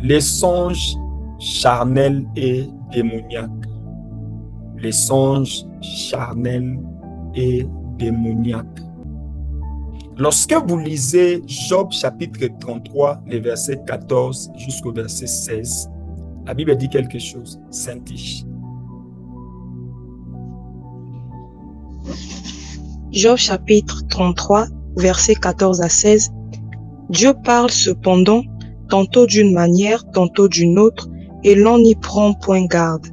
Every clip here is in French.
Les songes charnels et démoniaques. Les songes charnels et démoniaques. Lorsque vous lisez Job chapitre 33, les versets 14 jusqu'au verset 16, la Bible dit quelque chose. Saint-Tige. Job chapitre 33, versets 14 à 16. Dieu parle cependant, tantôt d'une manière, tantôt d'une autre, et l'on n'y prend point garde.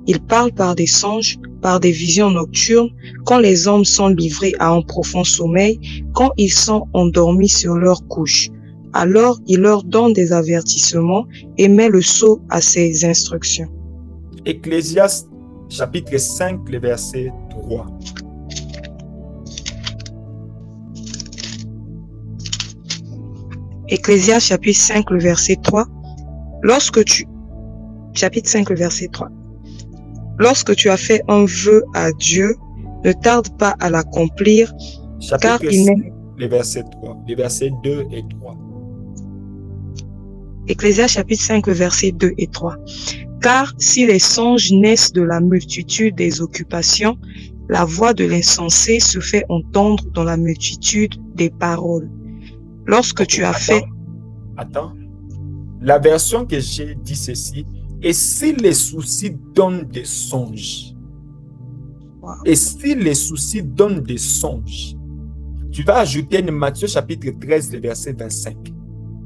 Il parle par des songes, par des visions nocturnes, quand les hommes sont livrés à un profond sommeil, quand ils sont endormis sur leur couche. Alors il leur donne des avertissements et met le sceau à ses instructions. Ecclésiaste chapitre 5, le verset 3. Ecclésiaste chapitre 5, le verset 3. Chapitre 5, le verset 3. Lorsque tu as fait un vœu à Dieu, ne tarde pas à l'accomplir, car il n'est... Les versets 3, les versets 2 et 3. Ecclésiaste chapitre 5, verset 2 et 3. Car si les songes naissent de la multitude des occupations, la voix de l'insensé se fait entendre dans la multitude des paroles. Lorsque tu as fait... Attends. La version que j'ai dit ceci, et si les soucis donnent des songes, Wow. et si les soucis donnent des songes, tu vas ajouter Matthieu chapitre 13, le verset 25,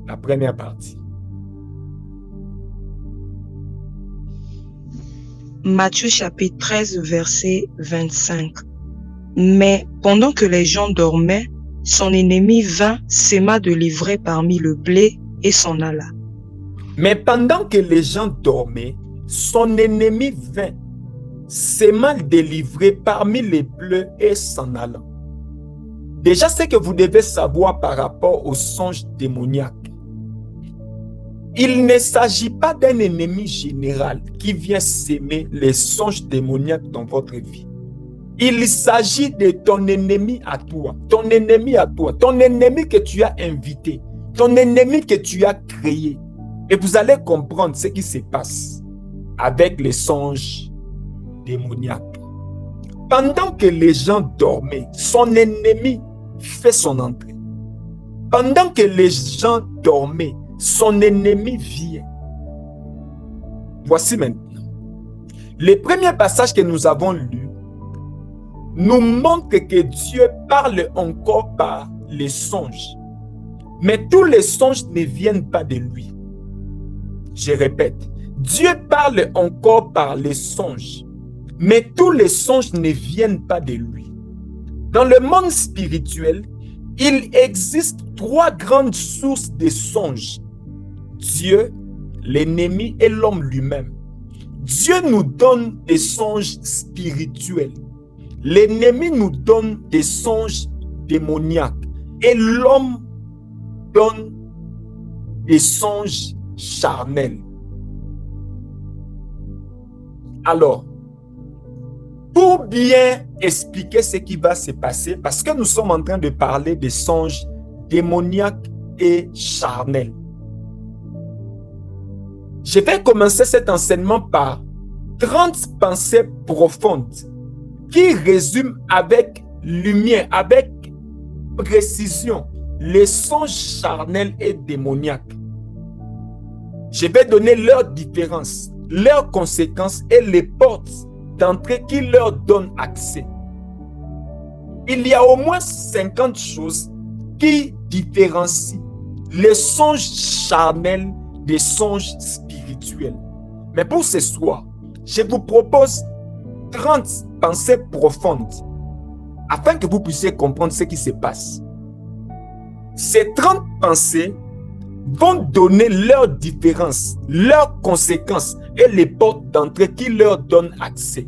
la première partie. Matthieu chapitre 13, verset 25. Mais pendant que les gens dormaient, son ennemi vint, s'aima de livrer parmi le blé et s'en alla. Mais pendant que les gens dormaient, son ennemi vint, s'aima de livrer parmi les bleus et s'en allant. Déjà, ce que vous devez savoir par rapport aux songes démoniaques, il ne s'agit pas d'un ennemi général qui vient s'aimer les songes démoniaques dans votre vie. Il s'agit de ton ennemi à toi, ton ennemi à toi, ton ennemi que tu as invité, ton ennemi que tu as créé. Et vous allez comprendre ce qui se passe avec les songes démoniaques. Pendant que les gens dormaient, son ennemi fait son entrée. Pendant que les gens dormaient, son ennemi vient. Voici maintenant. Les premiers passages que nous avons lus nous montrent que Dieu parle encore par les songes. Mais tous les songes ne viennent pas de lui. Je répète, Dieu parle encore par les songes. Mais tous les songes ne viennent pas de lui. Dans le monde spirituel, il existe trois grandes sources de songes. Dieu, l'ennemi et l'homme lui-même. Dieu nous donne des songes spirituels. L'ennemi nous donne des songes démoniaques. Et l'homme donne des songes charnels. Alors, pour bien expliquer ce qui va se passer, parce que nous sommes en train de parler des songes démoniaques et charnels, je vais commencer cet enseignement par 30 pensées profondes qui résument avec lumière, avec précision, les songes charnels et démoniaques. Je vais donner leurs différences, leurs conséquences et les portes d'entrée qui leur donnent accès. Il y a au moins 50 choses qui différencient les songes charnels des songes spirituels. Mais pour ce soir, je vous propose 30 pensées profondes afin que vous puissiez comprendre ce qui se passe. Ces 30 pensées vont donner leurs différences, leurs conséquences et les portes d'entrée qui leur donnent accès.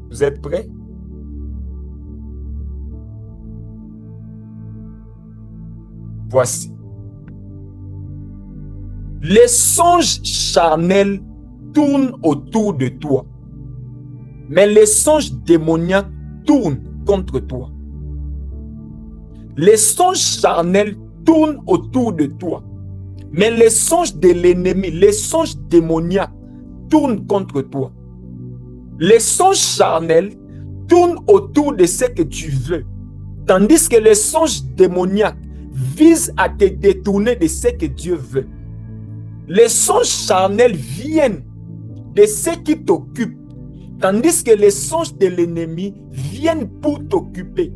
Vous êtes prêts? Voici. Les songes charnels tournent autour de toi, mais les songes démoniaques tournent contre toi. Les songes charnels tournent autour de toi, Mais les songes de l'ennemi, les songes démoniaques tournent contre toi. Les songes charnels tournent autour de ce que tu veux. Tandis que les songes démoniaques visent à te détourner de ce que Dieu veut. Les songes charnels viennent de ce qui t'occupe. Tandis que les songes de l'ennemi viennent pour t'occuper.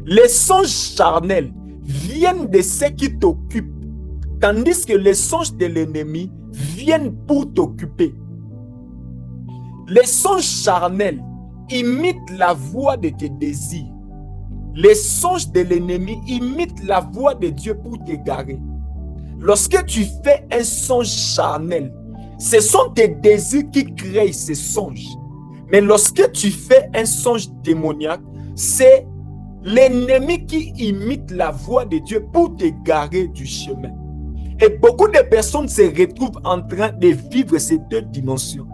Les songes charnels viennent de ce qui t'occupe. Tandis que les songes de l'ennemi viennent pour t'occuper. Les songes charnels imitent la voix de tes désirs. Les songes de l'ennemi imitent la voix de Dieu pour t'égarer. Lorsque tu fais un songe charnel, ce sont tes désirs qui créent ces songes. Mais lorsque tu fais un songe démoniaque, c'est l'ennemi qui imite la voix de Dieu pour t'égarer du chemin. Et beaucoup de personnes se retrouvent en train de vivre ces deux dimensions.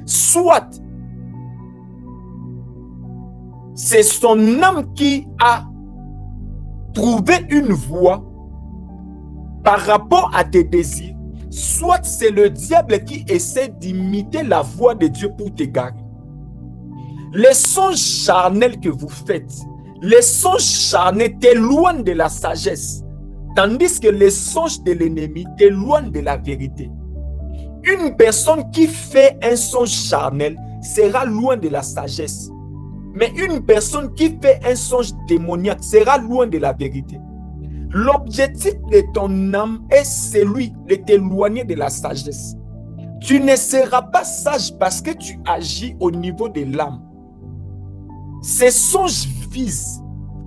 Soit c'est son âme qui a trouvé une voie par rapport à tes désirs, soit c'est le diable qui essaie d'imiter la voix de Dieu pour t'égarer. Les songes charnels que vous faites, les songes charnels t'éloignent de la sagesse, tandis que les songes de l'ennemi t'éloignent de la vérité. Une personne qui fait un songe charnel sera loin de la sagesse. Mais une personne qui fait un songe démoniaque sera loin de la vérité. L'objectif de ton âme est celui de t'éloigner de la sagesse. Tu ne seras pas sage parce que tu agis au niveau de l'âme. Ces songes visent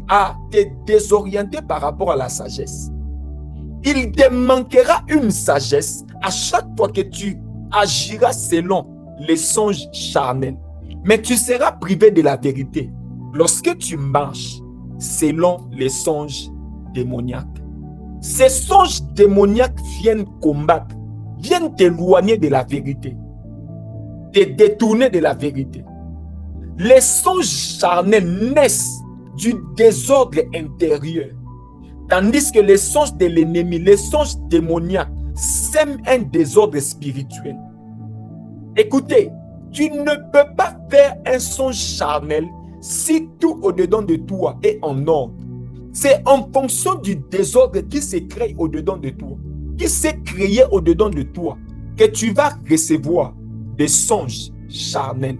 à te désorienter par rapport à la sagesse. Il te manquera une sagesse à chaque fois que tu agiras selon les songes charnels. Mais tu seras privé de la vérité lorsque tu marches selon les songes démoniaques. Ces songes démoniaques viennent combattre, viennent t'éloigner de la vérité, te détourner de la vérité. Les songes charnels naissent du désordre intérieur, tandis que les songes de l'ennemi, les songes démoniaques, sèment un désordre spirituel. Écoutez, tu ne peux pas faire un songe charnel si tout au-dedans de toi est en ordre. C'est en fonction du désordre qui se crée au-dedans de toi, qui s'est créé au-dedans de toi, que tu vas recevoir des songes charnels.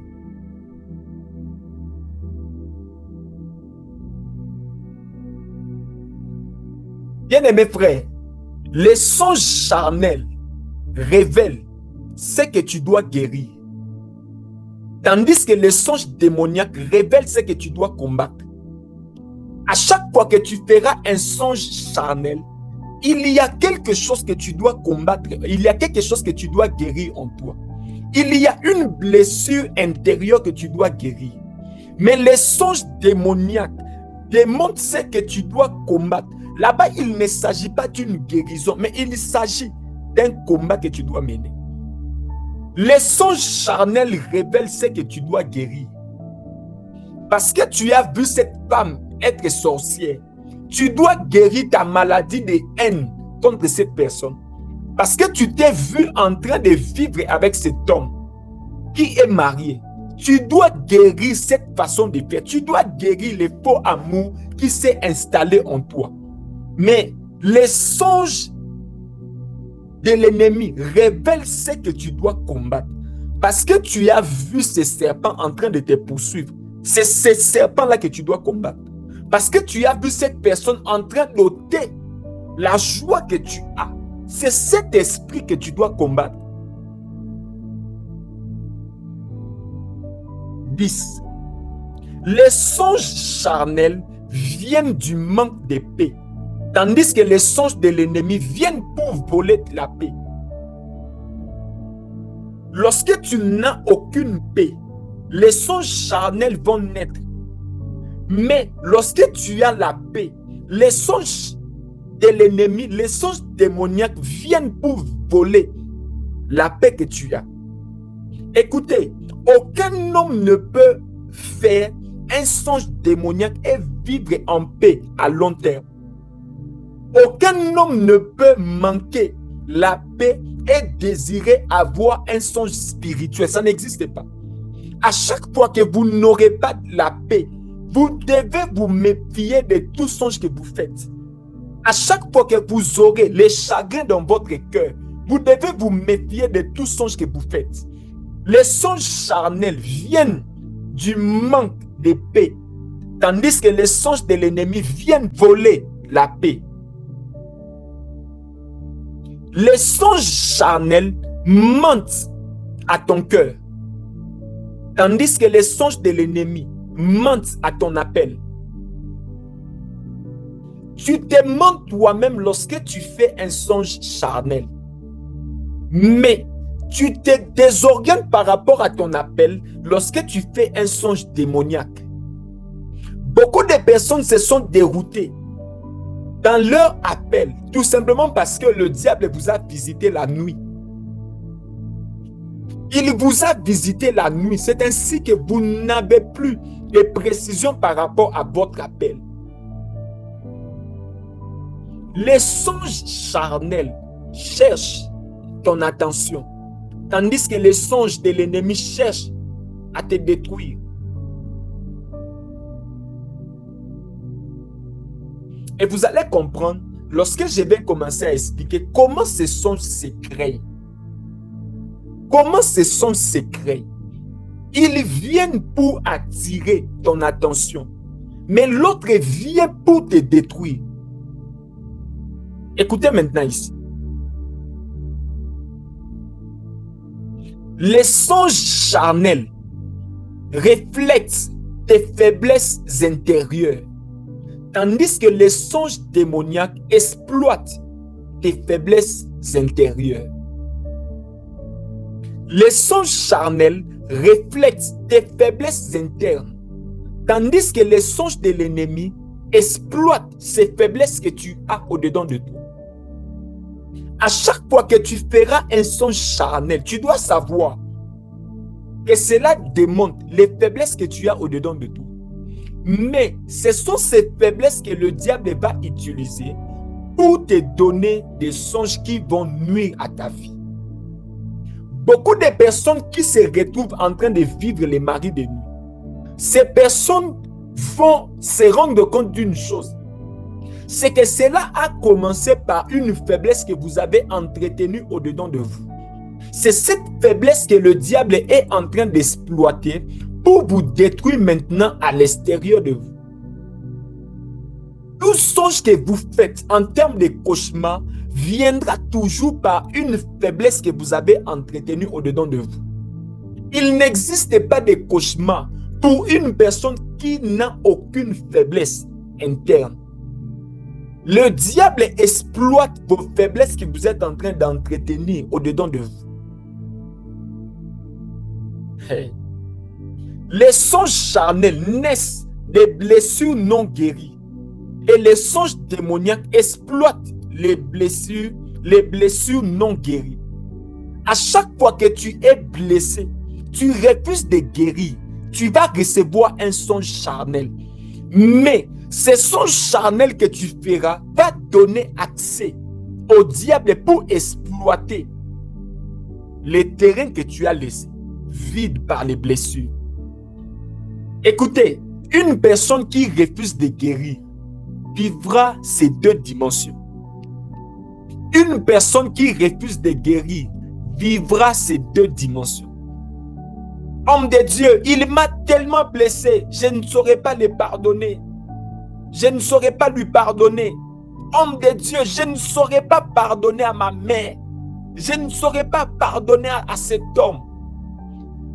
Bien-aimés frères, les songes charnels révèlent ce que tu dois guérir. Tandis que les songes démoniaques révèlent ce que tu dois combattre. À chaque fois que tu feras un songe charnel, il y a quelque chose que tu dois combattre. Il y a quelque chose que tu dois guérir en toi. Il y a une blessure intérieure que tu dois guérir. Mais les songes démoniaques démontrent ce que tu dois combattre. Là-bas, il ne s'agit pas d'une guérison, mais il s'agit d'un combat que tu dois mener. Les songes charnels révèlent ce que tu dois guérir. Parce que tu as vu cette femme être sorcière, tu dois guérir ta maladie de haine contre cette personne. Parce que tu t'es vu en train de vivre avec cet homme qui est marié. Tu dois guérir cette façon de faire. Tu dois guérir le faux amour qui s'est installé en toi. Mais les songes de l'ennemi révèlent ce que tu dois combattre. Parce que tu as vu ces serpents en train de te poursuivre. C'est ces serpents-là que tu dois combattre. Parce que tu as vu cette personne en train d'ôter la joie que tu as. C'est cet esprit que tu dois combattre. 10. Les songes charnels viennent du manque de paix. Tandis que les songes de l'ennemi viennent pour voler la paix. Lorsque tu n'as aucune paix, les songes charnels vont naître. Mais lorsque tu as la paix, les songes de l'ennemi, les songes démoniaques viennent pour voler la paix que tu as. Écoutez, aucun homme ne peut faire un songe démoniaque et vivre en paix à long terme. Aucun homme ne peut manquer la paix et désirer avoir un songe spirituel. Ça n'existe pas. À chaque fois que vous n'aurez pas la paix, vous devez vous méfier de tout songe que vous faites. À chaque fois que vous aurez les chagrins dans votre cœur, vous devez vous méfier de tout songe que vous faites. Les songes charnels viennent du manque de paix, tandis que les songes de l'ennemi viennent voler la paix. Les songes charnels mentent à ton cœur, tandis que les songes de l'ennemi mentent à ton appel. Tu te mens toi-même lorsque tu fais un songe charnel. Mais tu te désorganes par rapport à ton appel lorsque tu fais un songe démoniaque. Beaucoup de personnes se sont déroutées dans leur appel, tout simplement parce que le diable vous a visité la nuit. Il vous a visité la nuit. C'est ainsi que vous n'avez plus de précision par rapport à votre appel. Les songes charnels cherchent ton attention, tandis que les songes de l'ennemi cherchent à te détruire. Et vous allez comprendre lorsque je vais commencer à expliquer comment ces songes se créent. Comment ces songes se créent? Ils viennent pour attirer ton attention, mais l'autre vient pour te détruire. Écoutez maintenant ici. Les songes charnels reflètent tes faiblesses intérieures, tandis que les songes démoniaques exploitent tes faiblesses intérieures. Les songes charnels reflètent tes faiblesses internes, tandis que les songes de l'ennemi exploitent ces faiblesses que tu as au-dedans de toi. À chaque fois que tu feras un songe charnel, tu dois savoir que cela démontre les faiblesses que tu as au-dedans de toi. Mais ce sont ces faiblesses que le diable va utiliser pour te donner des songes qui vont nuire à ta vie. Beaucoup de personnes qui se retrouvent en train de vivre les maris de nuit, ces personnes vont se rendre compte d'une chose. C'est que cela a commencé par une faiblesse que vous avez entretenue au-dedans de vous. C'est cette faiblesse que le diable est en train d'exploiter pour vous détruire maintenant à l'extérieur de vous. Tout songe que vous faites en termes de cauchemar viendra toujours par une faiblesse que vous avez entretenue au-dedans de vous. Il n'existe pas de cauchemar pour une personne qui n'a aucune faiblesse interne. Le diable exploite vos faiblesses que vous êtes en train d'entretenir au-dedans de vous. Hey. Les songes charnels naissent des blessures non guéries. Et les songes démoniaques exploitent les blessures non guéries. À chaque fois que tu es blessé, tu refuses de guérir, tu vas recevoir un songe charnel. Mais ce songe charnel que tu feras va donner accès au diable pour exploiter les terrains que tu as laissés vides par les blessures. Écoutez, une personne qui refuse de guérir vivra ces deux dimensions. Une personne qui refuse de guérir vivra ces deux dimensions. Homme de Dieu, il m'a tellement blessé, je ne saurais pas le pardonner. Je ne saurais pas lui pardonner. Homme de Dieu, je ne saurais pas pardonner à ma mère. Je ne saurais pas pardonner à cet homme.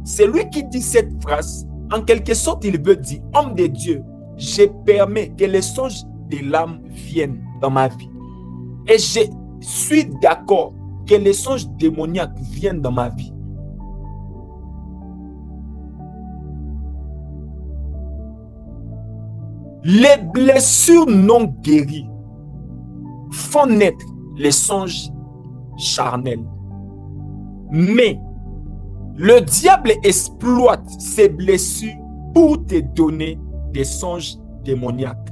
C'est lui qui dit cette phrase. En quelque sorte, il veut dire, homme de Dieu, je permets que les songes de l'âme viennent dans ma vie. Et je suis d'accord que les songes démoniaques viennent dans ma vie. Les blessures non guéries font naître les songes charnels. Mais le diable exploite ces blessures pour te donner des songes démoniaques.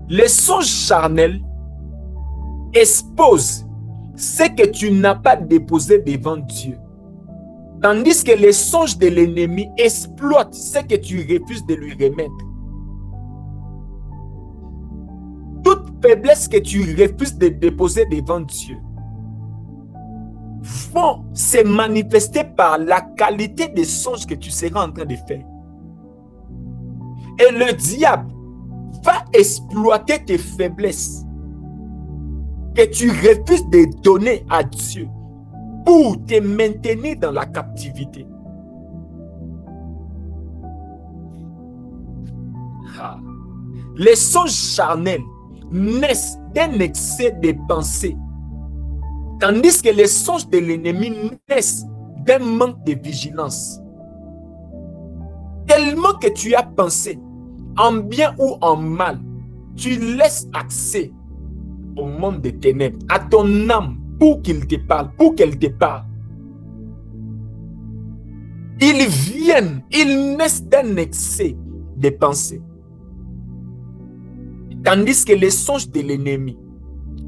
Les songes charnels exposent ce que tu n'as pas déposé devant Dieu. Tandis que les songes de l'ennemi exploitent ce que tu refuses de lui remettre. Toute faiblesse que tu refuses de déposer devant Dieu vont se manifester par la qualité des songes que tu seras en train de faire. Et le diable va exploiter tes faiblesses que tu refuses de donner à Dieu pour te maintenir dans la captivité. Les songes charnels naissent d'un excès de pensée, tandis que les songes de l'ennemi naissent d'un manque de vigilance. Tellement que tu as pensé, en bien ou en mal, tu laisses accès au monde des ténèbres, à ton âme, pour qu'il te parle, pour qu'elle te parle. Ils viennent, ils naissent d'un excès de pensée. Tandis que les songes de l'ennemi,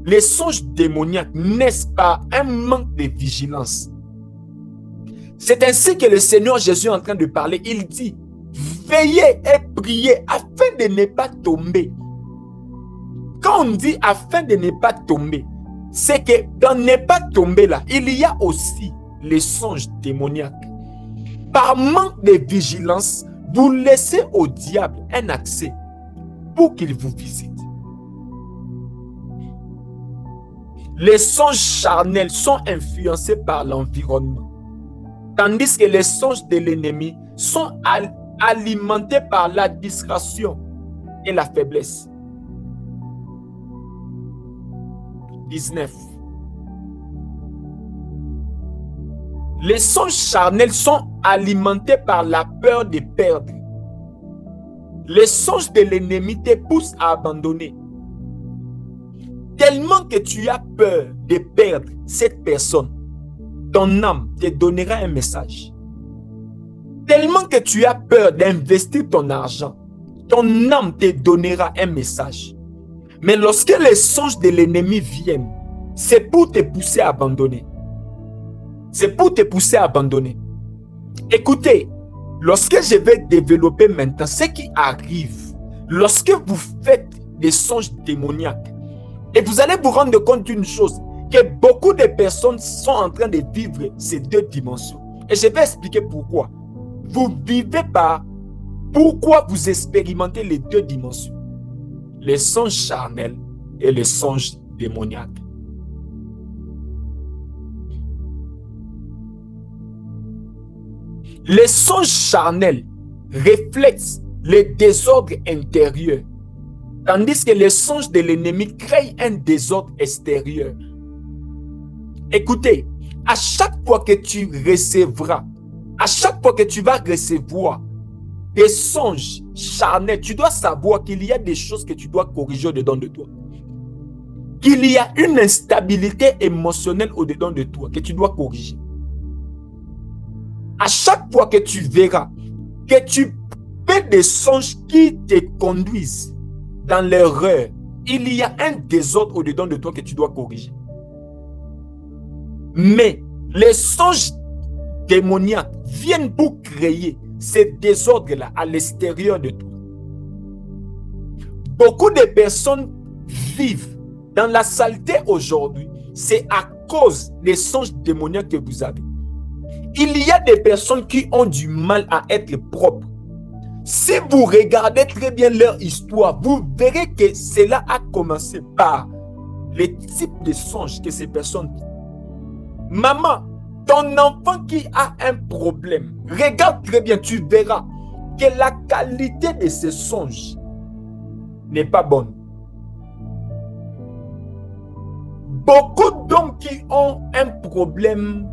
les songes démoniaques naissent par un manque de vigilance. C'est ainsi que le Seigneur Jésus est en train de parler. Il dit, veillez et priez afin de ne pas tomber. Quand on dit afin de ne pas tomber, c'est que dans ne pas tomber là, il y a aussi les songes démoniaques. Par manque de vigilance, vous laissez au diable un accès pour qu'il vous visite. Les songes charnels sont influencés par l'environnement, tandis que les songes de l'ennemi sont alimentés par la distraction et la faiblesse. 19. Les songes charnels sont alimentés par la peur de perdre. Les songes de l'ennemi te poussent à abandonner. Tellement que tu as peur de perdre cette personne, ton âme te donnera un message. Tellement que tu as peur d'investir ton argent, ton âme te donnera un message. Mais lorsque les songes de l'ennemi viennent, c'est pour te pousser à abandonner. C'est pour te pousser à abandonner. Écoutez, lorsque je vais développer maintenant ce qui arrive, lorsque vous faites des songes démoniaques, et vous allez vous rendre compte d'une chose, que beaucoup de personnes sont en train de vivre ces deux dimensions. Et je vais expliquer pourquoi. Vous vivez par pourquoi vous expérimentez les deux dimensions. Les songes charnels et les songes démoniaques. Les songes charnels reflètent les désordres intérieurs, tandis que les songes de l'ennemi créent un désordre extérieur. Écoutez, à chaque fois que tu recevras, à chaque fois que tu vas recevoir des songes charnels, tu dois savoir qu'il y a des choses que tu dois corriger au-dedans de toi. Qu'il y a une instabilité émotionnelle au-dedans de toi que tu dois corriger. À chaque fois que tu verras que tu fais des songes qui te conduisent dans l'erreur, il y a un désordre au-dedans de toi que tu dois corriger. Mais les songes démoniaques viennent pour créer ces désordres-là à l'extérieur de toi. Beaucoup de personnes vivent dans la saleté aujourd'hui. C'est à cause des songes démoniaques que vous avez. Il y a des personnes qui ont du mal à être propres. Si vous regardez très bien leur histoire, vous verrez que cela a commencé par les types de songes que ces personnes vivent. Maman, ton enfant qui a un problème, regarde très bien, tu verras que la qualité de ces songes n'est pas bonne. Beaucoup d'hommes qui ont un problème,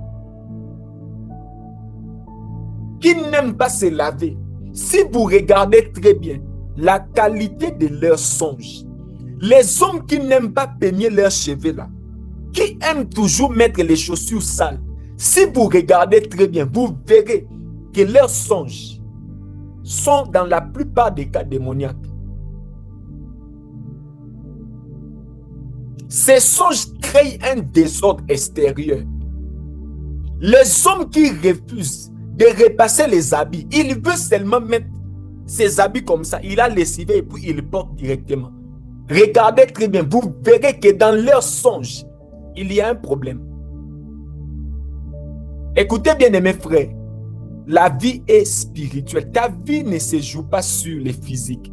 qui n'aiment pas se laver, si vous regardez très bien la qualité de leurs songes, les hommes qui n'aiment pas peigner leurs cheveux là, qui aiment toujours mettre les chaussures sales, si vous regardez très bien, vous verrez que leurs songes sont dans la plupart des cas démoniaques. Ces songes créent un désordre extérieur. Les hommes qui refusent de repasser les habits, il veut seulement mettre ses habits comme ça. Il a lessivé et puis il porte directement. Regardez très bien, vous verrez que dans leurs songes, il y a un problème. Écoutez bien, mes frères, la vie est spirituelle. Ta vie ne se joue pas sur les physiques.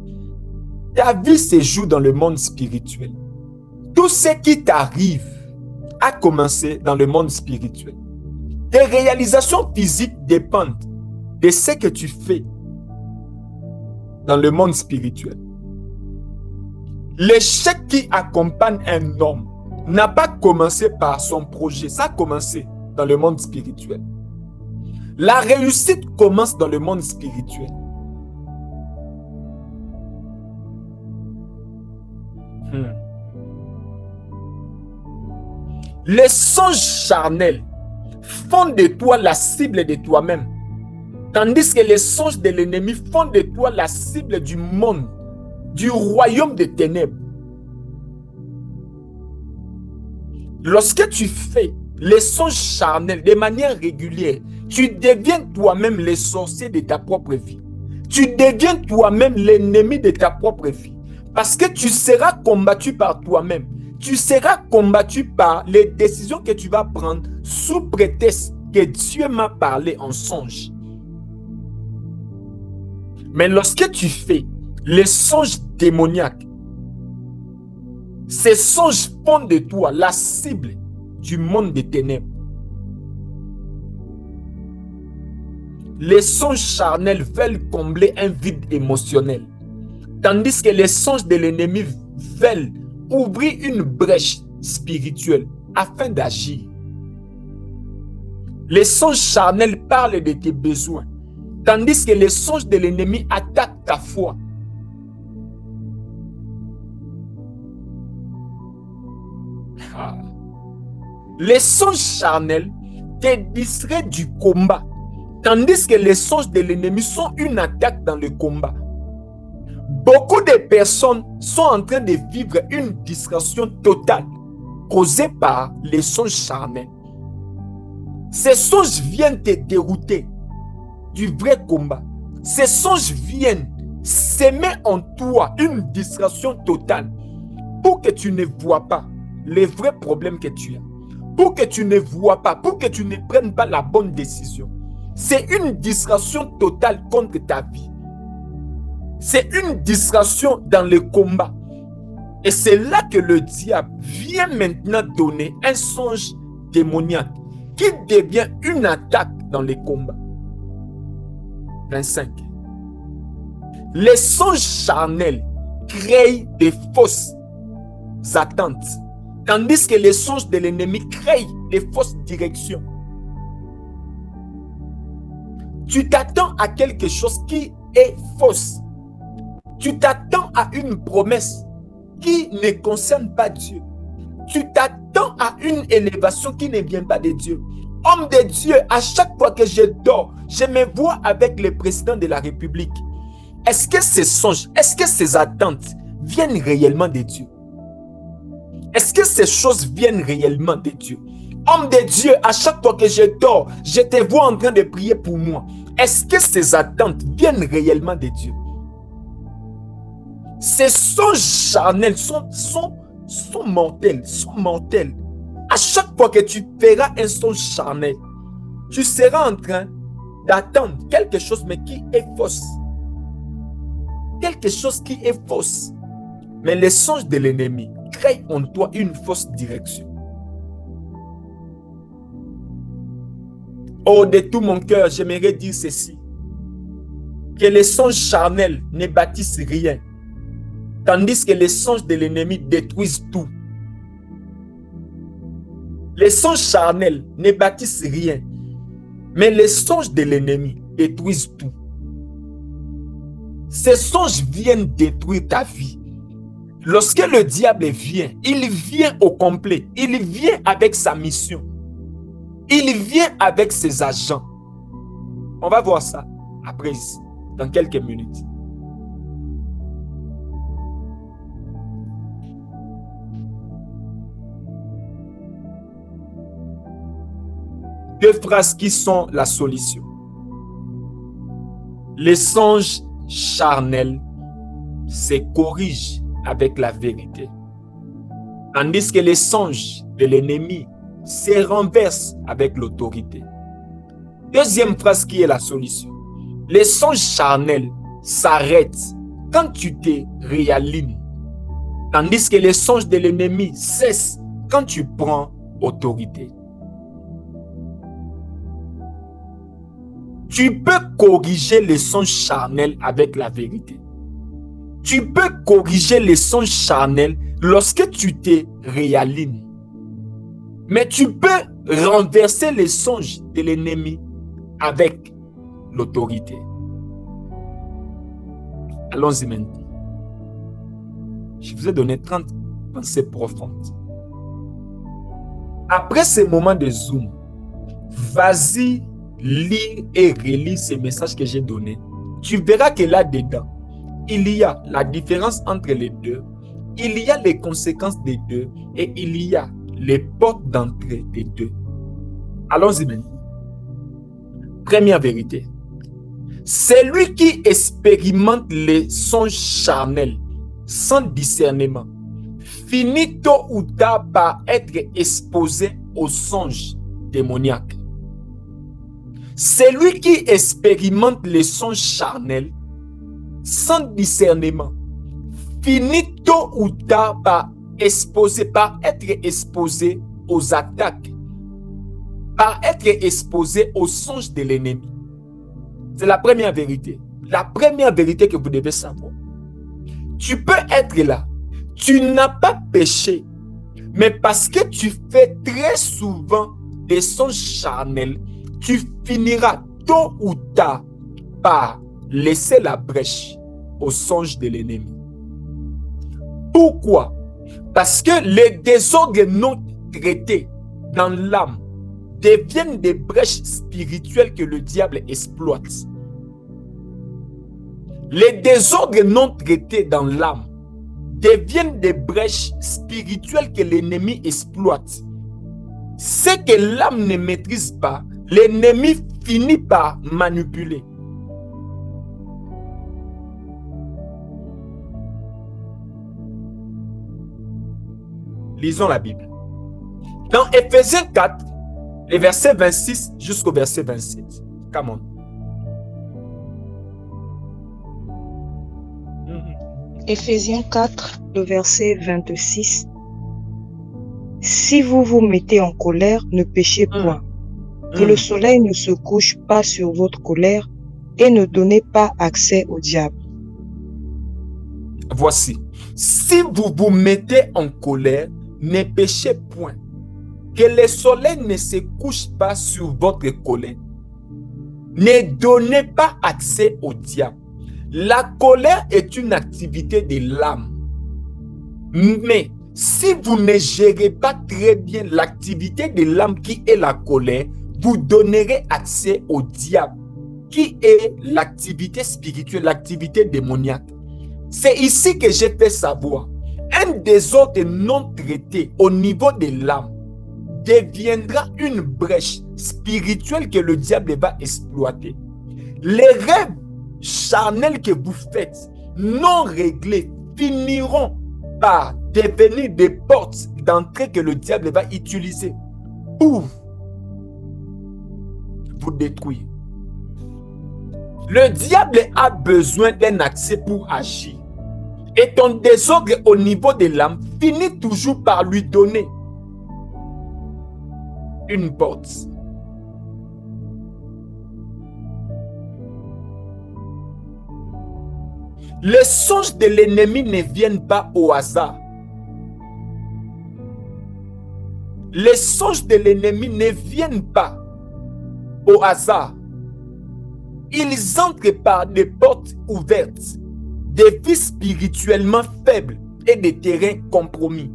Ta vie se joue dans le monde spirituel. Tout ce qui t'arrive a commencé dans le monde spirituel. Tes réalisations physiques dépendent de ce que tu fais dans le monde spirituel. L'échec qui accompagne un homme n'a pas commencé par son projet, ça a commencé dans le monde spirituel. La réussite commence dans le monde spirituel. Les songes charnels font de toi la cible de toi-même, tandis que les songes de l'ennemi font de toi la cible du monde, du royaume des ténèbres. Lorsque tu fais les songes charnels de manière régulière, tu deviens toi-même le sorcier de ta propre vie. Tu deviens toi-même l'ennemi de ta propre vie. Parce que tu seras combattu par toi-même. Tu seras combattu par les décisions que tu vas prendre sous prétexte que Dieu m'a parlé en songe. Mais lorsque tu fais les songes démoniaques, ces songes font de toi la cible du monde des ténèbres. Les songes charnels veulent combler un vide émotionnel, tandis que les songes de l'ennemi veulent ouvrir une brèche spirituelle afin d'agir. Les songes charnels parlent de tes besoins, tandis que les songes de l'ennemi attaquent ta foi. Les songes charnels te distraient du combat, tandis que les songes de l'ennemi sont une attaque dans le combat. Beaucoup de personnes sont en train de vivre une distraction totale causée par les songes charnels. Ces songes viennent te dérouter du vrai combat. Ces songes viennent s'aimer en toi une distraction totale pour que tu ne vois pas les vrais problèmes que tu as. Pour que tu ne vois pas, pour que tu ne prennes pas la bonne décision. C'est une distraction totale contre ta vie. C'est une distraction dans le combat. Et c'est là que le diable vient maintenant donner un songe démoniaque qui devient une attaque dans les combats. 25. Les songes charnels créent des fausses attentes, tandis que les songes de l'ennemi créent des fausses directions. Tu t'attends à quelque chose qui est fausse. Tu t'attends à une promesse qui ne concerne pas Dieu. Tu t'attends à une élévation qui ne vient pas de Dieu. Homme de Dieu, à chaque fois que je dors, je me vois avec le président de la République. Est-ce que ces songes, est-ce que ces attentes viennent réellement de Dieu? Est-ce que ces choses viennent réellement de Dieu? Homme de Dieu, à chaque fois que je dors, je te vois en train de prier pour moi. Est-ce que ces attentes viennent réellement de Dieu? Ces songes charnels sont mortels, sont mortels. À chaque fois que tu feras un songe charnel, tu seras en train d'attendre quelque chose mais qui est fausse. Quelque chose qui est fausse. Mais les songes de l'ennemi créent en toi une fausse direction. Oh, de tout mon cœur, j'aimerais dire ceci. Que les songes charnels ne bâtissent rien, tandis que les songes de l'ennemi détruisent tout. Les songes charnels ne bâtissent rien, mais les songes de l'ennemi détruisent tout. Ces songes viennent détruire ta vie. Lorsque le diable vient, il vient au complet. Il vient avec sa mission. Il vient avec ses agents. On va voir ça après ici, dans quelques minutes. deux phrases qui sont la solution. Les songes charnels se corrigent avec la vérité, tandis que les songes de l'ennemi se renversent avec l'autorité. Deuxième phrase qui est la solution. Les songes charnels s'arrêtent quand tu te réalignes, tandis que les songes de l'ennemi cessent quand tu prends autorité. Tu peux corriger les songes charnels avec la vérité. Tu peux corriger les songes charnels lorsque tu te réalignes. Mais tu peux renverser les songes de l'ennemi avec l'autorité. Allons-y maintenant. Je vous ai donné 30 pensées profondes. Après ce moment de zoom, vas-y lire et relire ces messages que j'ai donnés. Tu verras que là-dedans, il y a la différence entre les deux, il y a les conséquences des deux et il y a les portes d'entrée des deux. Allons-y maintenant. Première vérité. Celui qui expérimente les songes charnels sans discernement finit tôt ou tard par être exposé aux songes démoniaques. Celui qui expérimente les songes charnels sans discernement finit tôt ou tard par être exposé aux attaques, par être exposé aux songes de l'ennemi. C'est la première vérité. La première vérité que vous devez savoir. Tu peux être là. Tu n'as pas péché. Mais parce que tu fais très souvent des songes charnels, tu finiras tôt ou tard par laisser la brèche aux songes de l'ennemi. Pourquoi? Parce que les désordres non traités dans l'âme deviennent des brèches spirituelles que le diable exploite. Les désordres non traités dans l'âme deviennent des brèches spirituelles que l'ennemi exploite. Ce que l'âme ne maîtrise pas, l'ennemi finit par manipuler. Lisons la Bible. Dans Ephésiens 4, les versets 26 jusqu'au verset 27. Come on. Ephésiens 4, le verset 26. Si vous vous mettez en colère, ne péchez point. Que le soleil ne se couche pas sur votre colère et ne donnez pas accès au diable. Voici. Si vous vous mettez en colère, ne péchez point. Que le soleil ne se couche pas sur votre colère. Ne donnez pas accès au diable. La colère est une activité de l'âme. Mais si vous ne gérez pas très bien l'activité de l'âme qui est la colère, vous donnerez accès au diable, qui est l'activité spirituelle, l'activité démoniaque. C'est ici que j'ai fait savoir. Un désordre non traité au niveau de l'âme deviendra une brèche spirituelle que le diable va exploiter. Les rêves charnels que vous faites, non réglés, finiront par devenir des portes d'entrée que le diable va utiliser pour vous détruire. Le diable a besoin d'un accès pour agir. Et ton désordre au niveau de l'âme finit toujours par lui donner une porte. Les songes de l'ennemi ne viennent pas au hasard. Les songes de l'ennemi ne viennent pas au hasard. Ils entrent par des portes ouvertes, des vies spirituellement faibles et des terrains compromis.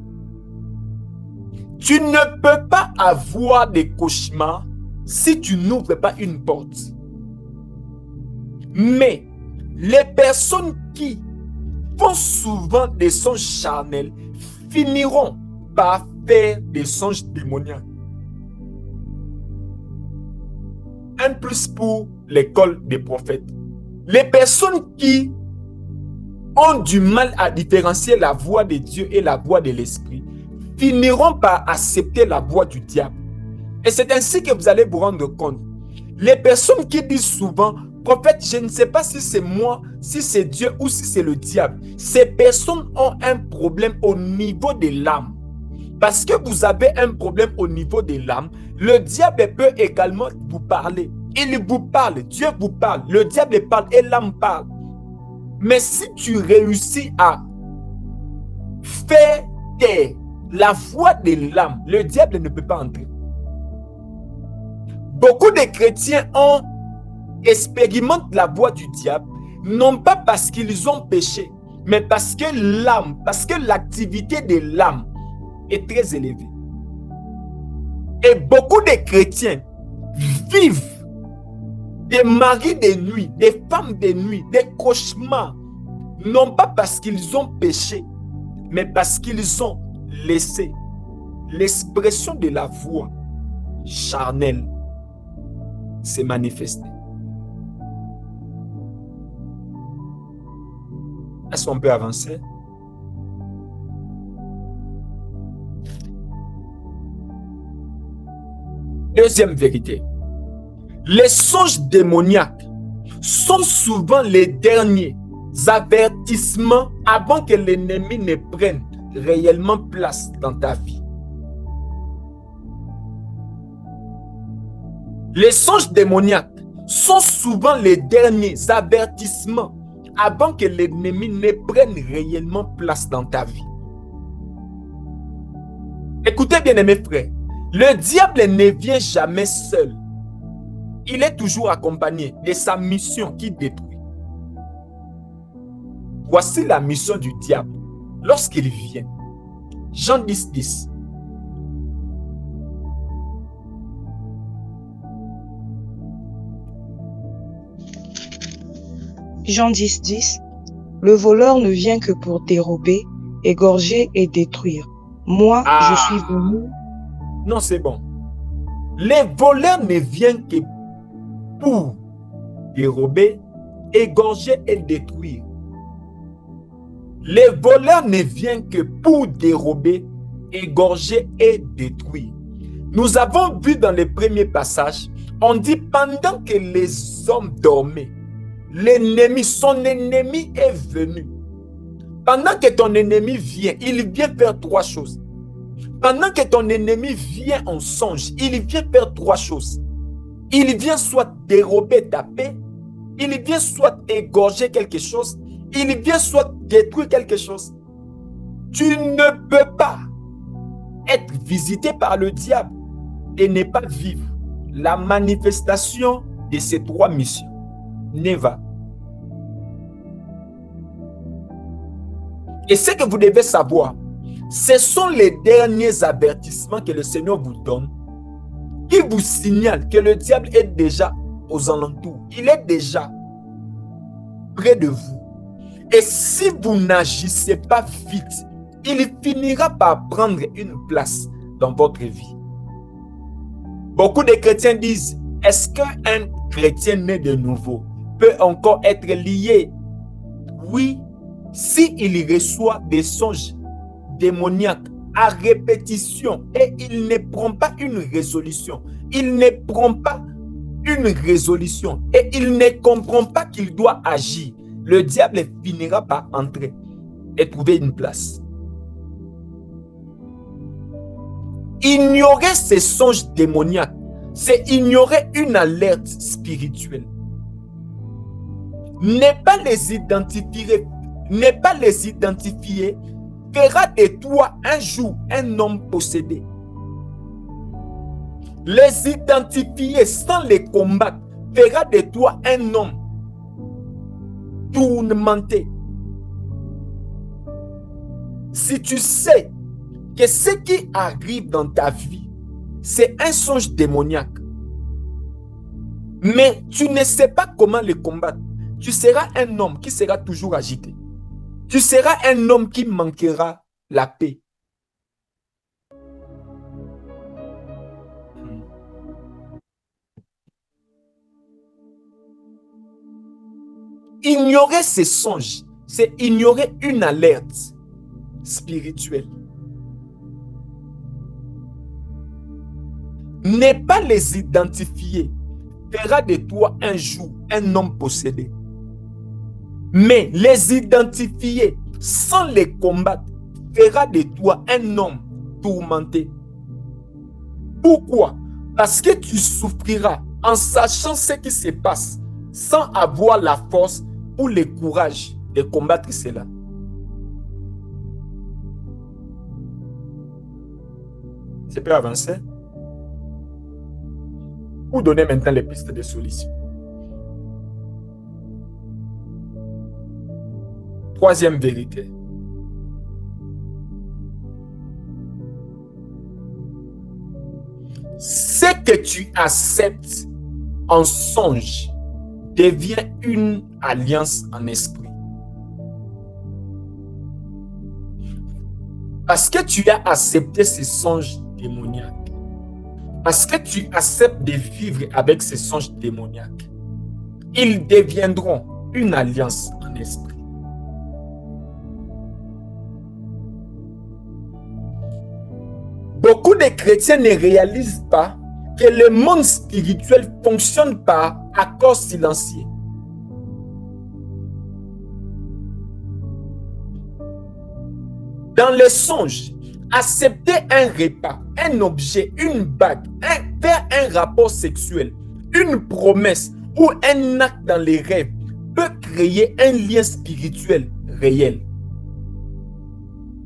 Tu ne peux pas avoir des cauchemars si tu n'ouvres pas une porte. Mais les personnes qui font souvent des songes charnels finiront par faire des songes démoniaques. un plus pour l'école des prophètes. Les personnes qui ont du mal à différencier la voix de Dieu et la voix de l'esprit finiront par accepter la voix du diable. Et c'est ainsi que vous allez vous rendre compte. Les personnes qui disent souvent, prophète, je ne sais pas si c'est moi, si c'est Dieu ou si c'est le diable. Ces personnes ont un problème au niveau de l'âme. Parce que vous avez un problème au niveau de l'âme, le diable peut également vous parler. Il vous parle, Dieu vous parle, le diable parle et l'âme parle. Mais si tu réussis à faire taire la voix de l'âme, le diable ne peut pas entrer. Beaucoup de chrétiens expérimentent la voix du diable, non pas parce qu'ils ont péché, mais parce que l'âme, parce que l'activité de l'âme est très élevée. Et beaucoup de chrétiens vivent des maris de nuit, des femmes de nuit, des cauchemars, non pas parce qu'ils ont péché, mais parce qu'ils ont laissé l'expression de la voix charnelle se manifester. Est-ce qu'on peut avancer? Deuxième vérité. Les songes démoniaques sont souvent les derniers avertissements avant que l'ennemi ne prenne réellement place dans ta vie. Les songes démoniaques sont souvent les derniers avertissements avant que l'ennemi ne prenne réellement place dans ta vie. Écoutez bien, mes frères, le diable ne vient jamais seul. Il est toujours accompagné de sa mission qui détruit. Voici la mission du diable lorsqu'il vient. Jean 10, 10. Jean 10, 10. Le voleur ne vient que pour dérober, égorger et détruire. Moi, je suis venu. Non, c'est bon. Les voleurs ne viennent que pour dérober, égorger et détruire. Les voleurs ne viennent que pour dérober, égorger et détruire. Nous avons vu dans les premiers passages, on dit pendant que les hommes dormaient, l'ennemi, son ennemi est venu. Pendant que ton ennemi vient, il vient faire trois choses. Pendant que ton ennemi vient en songe, il vient faire trois choses. Il vient soit dérober ta paix, il vient soit égorger quelque chose, il vient soit détruire quelque chose. Tu ne peux pas être visité par le diable et ne pas vivre la manifestation de ces trois missions. Neva. Et ce que vous devez savoir, ce sont les derniers avertissements que le Seigneur vous donne qui vous signalent que le diable est déjà aux alentours. Il est déjà près de vous. Et si vous n'agissez pas vite, il finira par prendre une place dans votre vie. Beaucoup de chrétiens disent, est-ce qu'un chrétien né de nouveau peut encore être lié? Oui, s'il reçoit des songes démoniaques à répétition et il ne prend pas une résolution, il ne prend pas une résolution et il ne comprend pas qu'il doit agir, le diable finira par entrer et trouver une place. Ignorer ces songes démoniaques, c'est ignorer une alerte spirituelle. Ne pas les identifier fera de toi un jour un homme possédé. Les identifier sans les combattre fera de toi un homme tourmenté. Si tu sais que ce qui arrive dans ta vie, c'est un songe démoniaque, mais tu ne sais pas comment le combattre, tu seras un homme qui sera toujours agité. Tu seras un homme qui manquera la paix. Ignorer ces songes, c'est ignorer une alerte spirituelle. Ne pas les identifier fera de toi un jour un homme possédé. Mais les identifier sans les combattre fera de toi un homme tourmenté. Pourquoi? Parce que tu souffriras en sachant ce qui se passe sans avoir la force ou le courage de combattre cela. C'est peut avancer. Pour donner maintenant les pistes de solution. Troisième vérité. Ce que tu acceptes en songe devient une alliance en esprit. Parce que tu as accepté ces songes démoniaques, parce que tu acceptes de vivre avec ces songes démoniaques, ils deviendront une alliance en esprit. Beaucoup de chrétiens ne réalisent pas que le monde spirituel fonctionne par accord silencieux. Dans les songes, accepter un repas, un objet, une bague, faire un rapport sexuel, une promesse ou un acte dans les rêves peut créer un lien spirituel réel.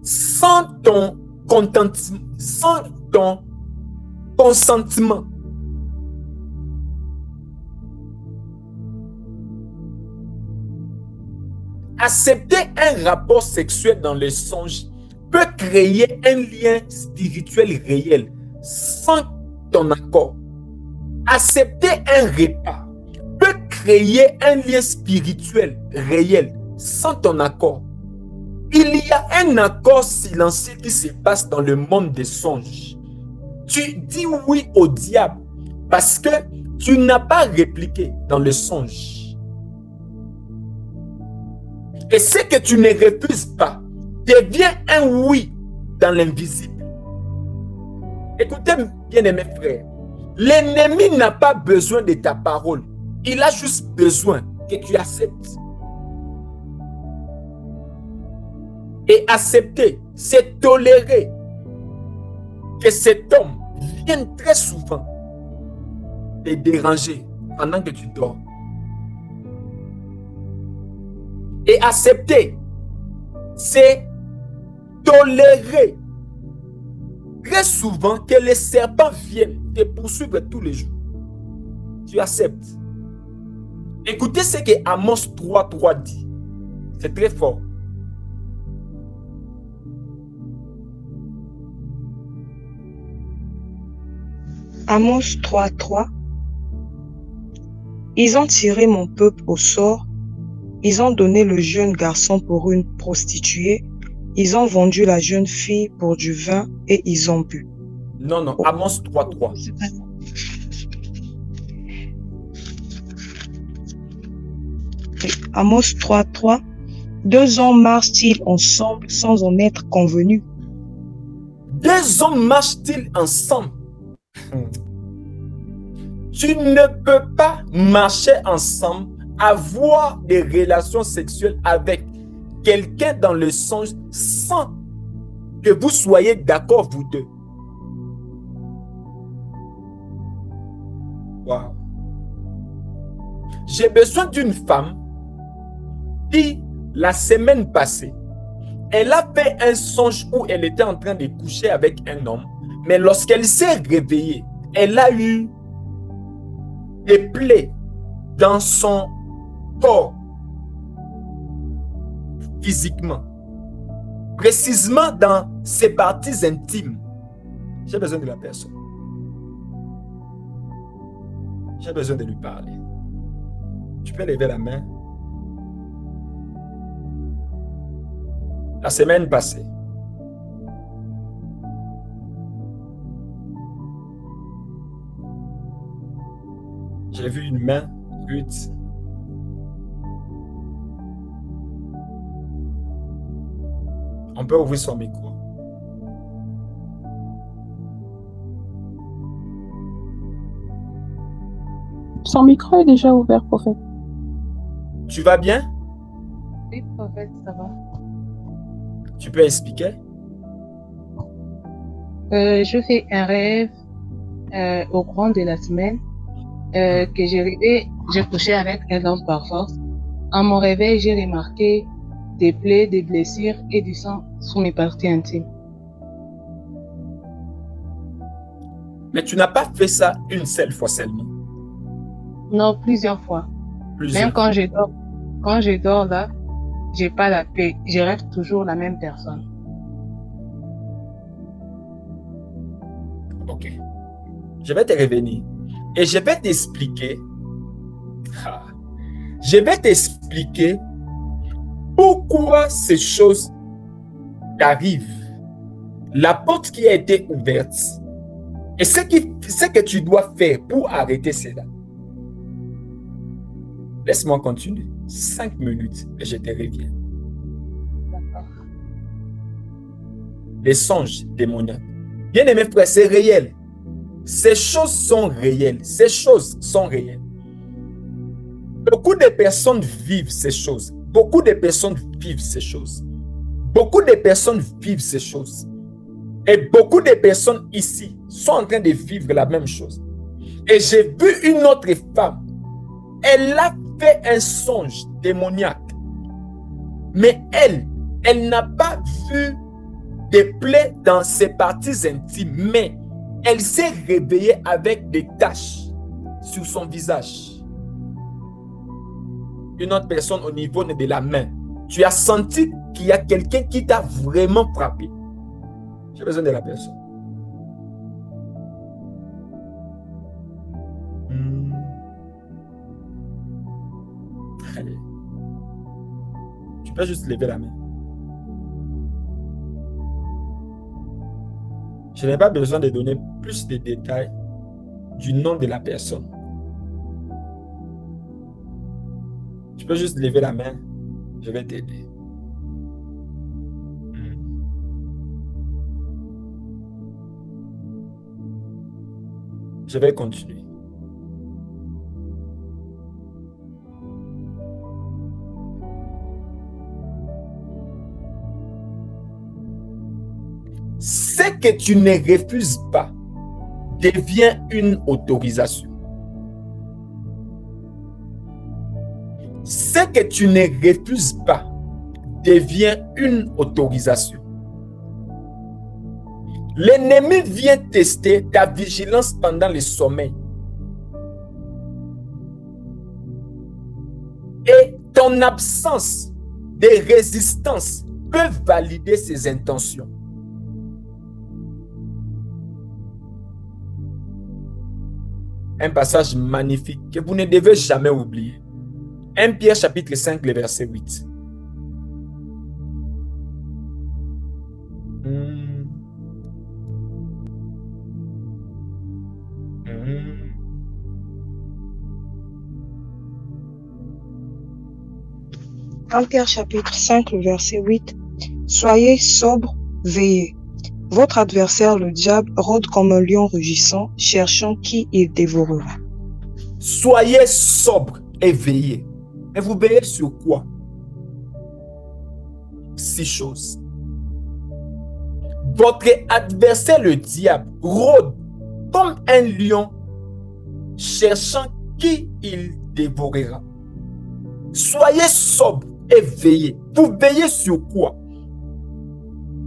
Sans ton consentement. Accepter un rapport sexuel dans les songes peut créer un lien spirituel réel sans ton accord. Accepter un repas peut créer un lien spirituel réel sans ton accord. Il y a un accord silencieux qui se passe dans le monde des songes. Tu dis oui au diable parce que tu n'as pas répliqué dans le songe. Et ce que tu ne refuses pas devient un oui dans l'invisible. Écoutez, bien-aimés frères, l'ennemi n'a pas besoin de ta parole. Il a juste besoin que tu acceptes. Et accepter, c'est tolérer que cet homme vienne très souvent te déranger pendant que tu dors. Et accepter, c'est tolérer très souvent que les serpents viennent te poursuivre tous les jours. Tu acceptes. Écoutez ce que Amos 3:3 dit. C'est très fort. Amos 3:3. Ils ont tiré mon peuple au sort. Ils ont donné le jeune garçon pour une prostituée. Ils ont vendu la jeune fille pour du vin et ils ont bu. Non, Amos 3:3. Amos 3:3. 2 hommes marchent-ils ensemble sans en être convenus? 2 hommes marchent-ils ensemble? Tu ne peux pas marcher ensemble, avoir des relations sexuelles avec quelqu'un dans le songe sans que vous soyez d'accord vous deux. Wow. J'ai besoin d'une femme qui, la semaine passée, elle a fait un songe où elle était en train de coucher avec un homme, mais lorsqu'elle s'est réveillée, elle a eu des plaies dans son corps, physiquement, précisément dans ses parties intimes. J'ai besoin de la personne. J'ai besoin de lui parler. Tu peux lever la main. La semaine passée, j'ai vu une main, Ruth. On peut ouvrir son micro. Son micro est déjà ouvert, prophète. Tu vas bien? Oui, prophète, ça va. Tu peux expliquer? Je fais un rêve au courant de la semaine que j'ai couché avec un homme par force. En mon réveil, j'ai remarqué des plaies, des blessures et du sang sur mes parties intimes. Mais tu n'as pas fait ça une seule fois seulement. Non, plusieurs fois. Même quand je dors là, j'ai pas la paix. Je rêve toujours la même personne. Ok. Je vais te revenir. Et je vais t'expliquer. Je vais t'expliquer pourquoi ces choses t'arrivent. La porte qui a été ouverte. Et ce que tu dois faire pour arrêter cela. Laisse-moi continuer. 5 minutes et je te reviens. D'accord. Les songes démoniaques. Bien-aimé frère, c'est réel. Ces choses sont réelles. Ces choses sont réelles. Beaucoup de personnes vivent ces choses. Beaucoup de personnes vivent ces choses. Beaucoup de personnes vivent ces choses. Et beaucoup de personnes ici sont en train de vivre la même chose. Et j'ai vu une autre femme. Elle a fait un songe démoniaque. Mais elle n'a pas vu des plaies dans ses parties intimes. Mais elle s'est réveillée avec des taches sur son visage. Une autre personne au niveau de la main. Tu as senti qu'il y a quelqu'un qui t'a vraiment frappé. J'ai besoin de la personne. Allez. Tu peux juste lever la main. Je n'ai pas besoin de donner plus de détails du nom de la personne. Tu peux juste lever la main. Je vais t'aider. Je vais continuer. Ce que tu ne refuses pas devient une autorisation. Ce que tu ne refuses pas devient une autorisation. L'ennemi vient tester ta vigilance pendant le sommeil. Et ton absence de résistance peut valider ses intentions. Un passage magnifique que vous ne devez jamais oublier. 1 Pierre chapitre 5, le verset 8. Pierre chapitre 5, le verset 8. Soyez sobres, veillez. Votre adversaire, le diable, rôde comme un lion rugissant, cherchant qui il dévorera. Soyez sobres et veillez. Et vous veillez sur quoi? 6 choses. Votre adversaire, le diable, rôde comme un lion, cherchant qui il dévorera. Soyez sobres et veillez. Vous veillez sur quoi?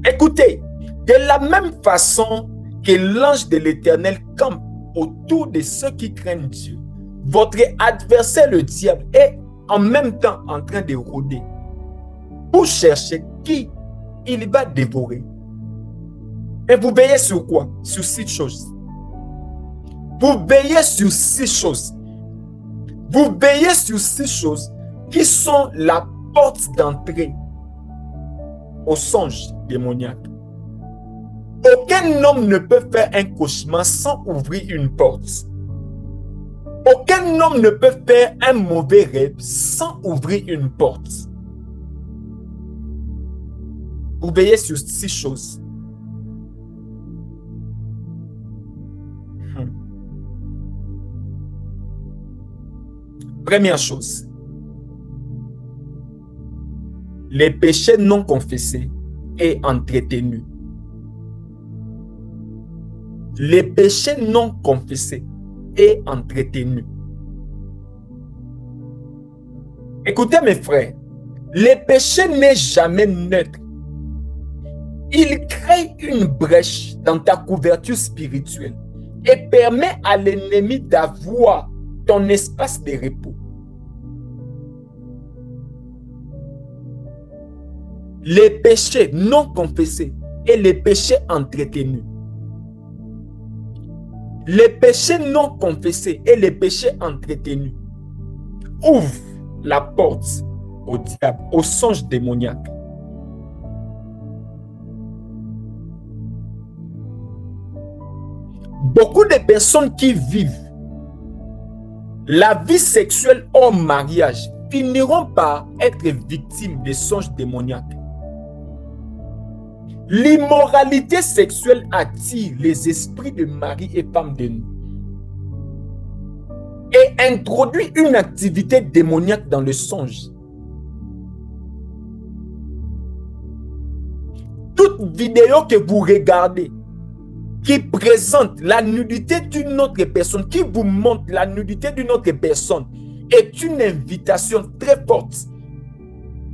Écoutez, de la même façon que l'ange de l'Éternel campe autour de ceux qui craignent Dieu, votre adversaire, le diable, est en même temps en train de rôder pour chercher qui il va dévorer. Et vous veillez sur quoi? Sur 6 choses. Vous veillez sur 6 choses. Vous veillez sur 6 choses qui sont la porte d'entrée au songe démoniaque. Aucun homme ne peut faire un cauchemar sans ouvrir une porte. Aucun homme ne peut faire un mauvais rêve sans ouvrir une porte. pour veiller sur 6 choses. Première chose, les péchés non confessés et entretenus. Les péchés non confessés et entretenus. Écoutez mes frères, le péché n'est jamais neutre. Il crée une brèche dans ta couverture spirituelle et permet à l'ennemi d'avoir ton espace de repos. Les péchés non confessés et les péchés entretenus. Les péchés non confessés et les péchés entretenus ouvrent la porte au diable, au songe démoniaque. Beaucoup de personnes qui vivent la vie sexuelle hors mariage finiront par être victimes des songes démoniaques. L'immoralité sexuelle attire les esprits de mari et femme de nous et introduit une activité démoniaque dans le songe. Toute vidéo que vous regardez qui présente la nudité d'une autre personne, qui vous montre la nudité d'une autre personne, est une invitation très forte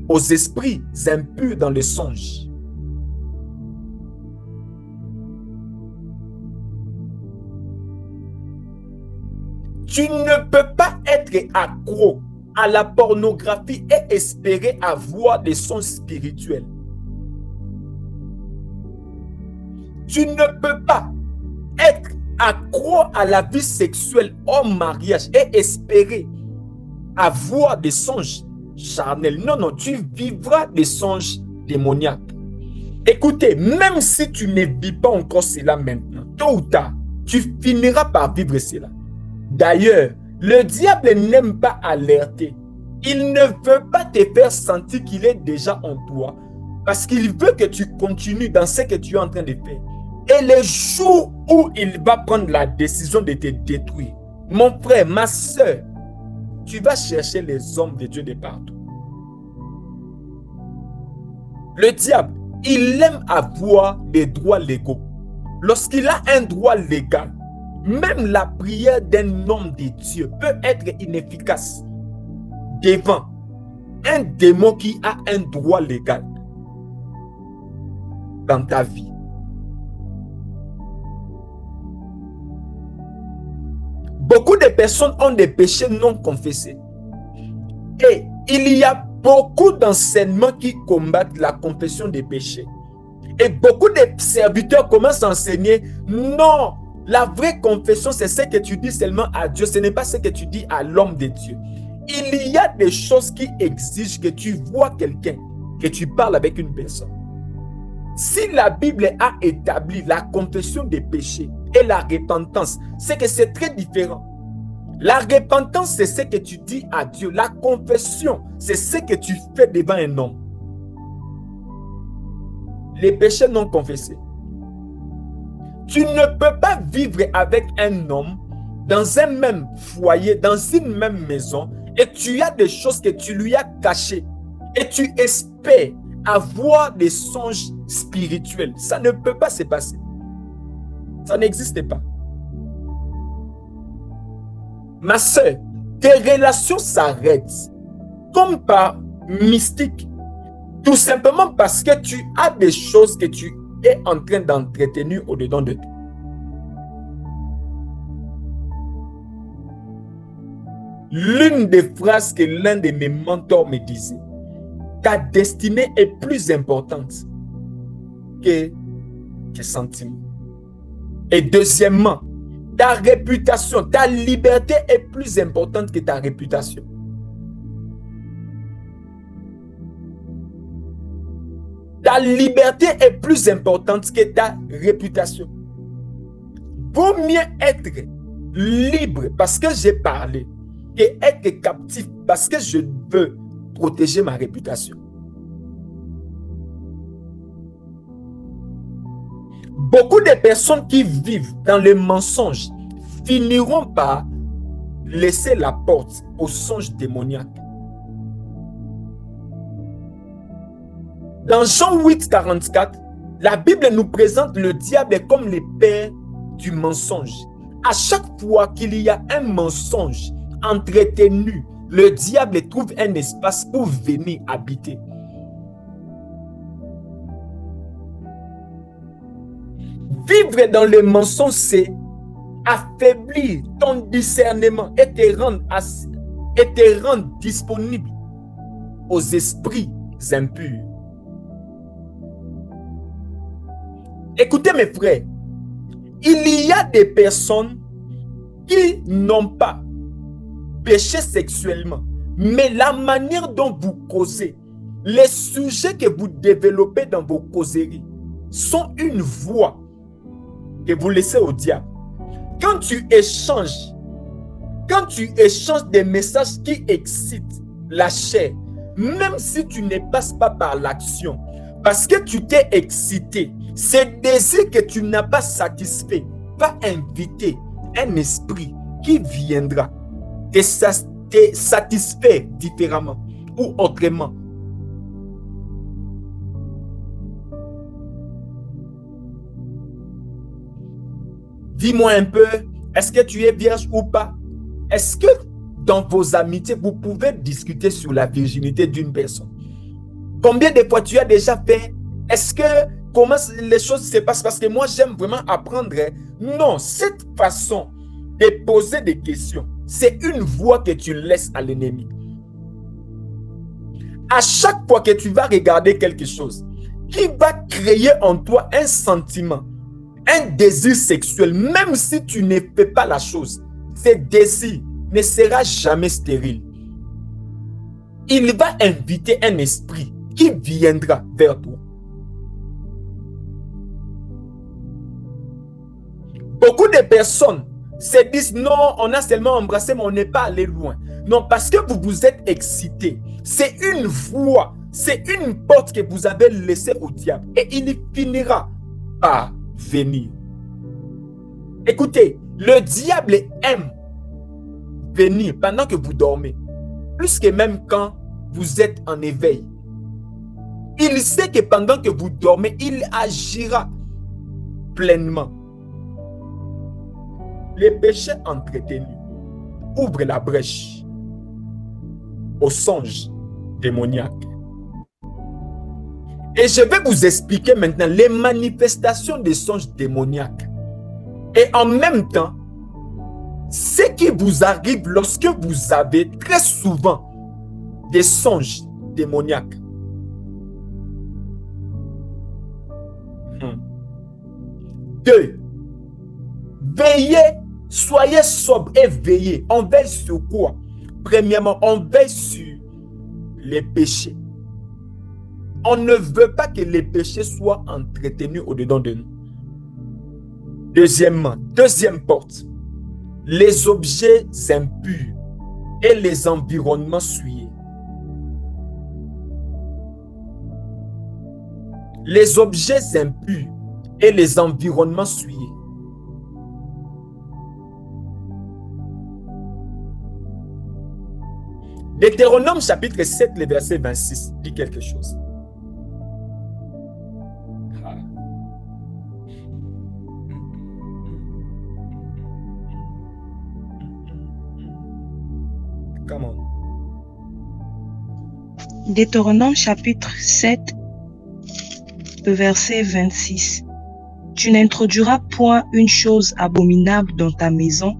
aux esprits impurs dans le songe. Tu ne peux pas être accro à la pornographie et espérer avoir des songes spirituels. Tu ne peux pas être accro à la vie sexuelle hors mariage et espérer avoir des songes charnels. Non, non, tu vivras des songes démoniaques. Écoutez, même si tu ne vis pas encore cela maintenant, tôt ou tard, tu finiras par vivre cela. D'ailleurs, le diable n'aime pas alerter. Il ne veut pas te faire sentir qu'il est déjà en toi parce qu'il veut que tu continues dans ce que tu es en train de faire. Et le jour où il va prendre la décision de te détruire, mon frère, ma soeur, tu vas chercher les hommes de Dieu de partout. Le diable, il aime avoir des droits légaux. Lorsqu'il a un droit légal, même la prière d'un homme de Dieu peut être inefficace devant un démon qui a un droit légal dans ta vie. Beaucoup de personnes ont des péchés non confessés. Et il y a beaucoup d'enseignements qui combattent la confession des péchés. Et beaucoup de serviteurs commencent à enseigner, non, la vraie confession, c'est ce que tu dis seulement à Dieu, ce n'est pas ce que tu dis à l'homme de Dieu. Il y a des choses qui exigent que tu vois quelqu'un, que tu parles avec une personne. Si la Bible a établi la confession des péchés et la repentance, c'est que c'est très différent. La repentance, c'est ce que tu dis à Dieu. La confession, c'est ce que tu fais devant un homme. Les péchés non confessés. Tu ne peux pas vivre avec un homme dans un même foyer, dans une même maison, et tu as des choses que tu lui as cachées, et tu espères avoir des songes spirituels. Ça ne peut pas se passer. Ça n'existe pas. Ma soeur, tes relations s'arrêtent comme par mystique. Tout simplement parce que tu as des choses que tu es en train d'entretenir au-dedans de toi. L'une des phrases que l'un de mes mentors me disait, ta destinée est plus importante que tes sentiments. Et deuxièmement, ta réputation, ta liberté est plus importante que ta réputation. Ta liberté est plus importante que ta réputation. Vaut mieux être libre parce que j'ai parlé que être captif parce que je veux protéger ma réputation. Beaucoup de personnes qui vivent dans les mensonges finiront par laisser la porte aux songes démoniaques. Dans Jean 8, 44, la Bible nous présente le diable comme le père du mensonge. À chaque fois qu'il y a un mensonge entretenu, le diable trouve un espace pour venir habiter. Vivre dans le mensonge, c'est affaiblir ton discernement et te rendre disponible aux esprits impurs. Écoutez mes frères, il y a des personnes qui n'ont pas péché sexuellement, mais la manière dont vous causez, les sujets que vous développez dans vos causeries sont une voie que vous laissez au diable. Quand tu échanges des messages qui excitent la chair, même si tu ne passes pas par l'action, parce que tu t'es excité, ce désir que tu n'as pas satisfait va inviter un esprit qui viendra te satisfaire différemment ou autrement. Dis-moi un peu, est-ce que tu es vierge ou pas? Est-ce que dans vos amitiés, vous pouvez discuter sur la virginité d'une personne? Combien de fois tu as déjà fait? Est-ce que comment les choses se passent? Parce que moi, j'aime vraiment apprendre. Non, cette façon de poser des questions, c'est une voie que tu laisses à l'ennemi. À chaque fois que tu vas regarder quelque chose qui va créer en toi un sentiment, un désir sexuel, même si tu ne fais pas la chose, ce désir ne sera jamais stérile. Il va inviter un esprit qui viendra vers toi. Beaucoup de personnes se disent non, on a seulement embrassé, mais on n'est pas allé loin. Non, parce que vous vous êtes excité. C'est une voie, c'est une porte que vous avez laissée au diable et il finira par venir. Écoutez, le diable aime venir pendant que vous dormez, plus que même quand vous êtes en éveil. Il sait que pendant que vous dormez, il agira pleinement. Les péchés entretenus ouvrent la brèche aux songes démoniaques. Et je vais vous expliquer maintenant les manifestations des songes démoniaques. Et en même temps, ce qui vous arrive lorsque vous avez très souvent des songes démoniaques. 2. Veillez, soyez sobre et veillez. On veille sur quoi? Premièrement, on veille sur les péchés. On ne veut pas que les péchés soient entretenus au-dedans de nous. Deuxièmement, deuxième porte, les objets impurs et les environnements souillés. Les objets impurs et les environnements souillés. Deutéronome chapitre 7, le verset 26 dit quelque chose. Come on. Deutéronome chapitre 7, le verset 26. Tu n'introduiras point une chose abominable dans ta maison,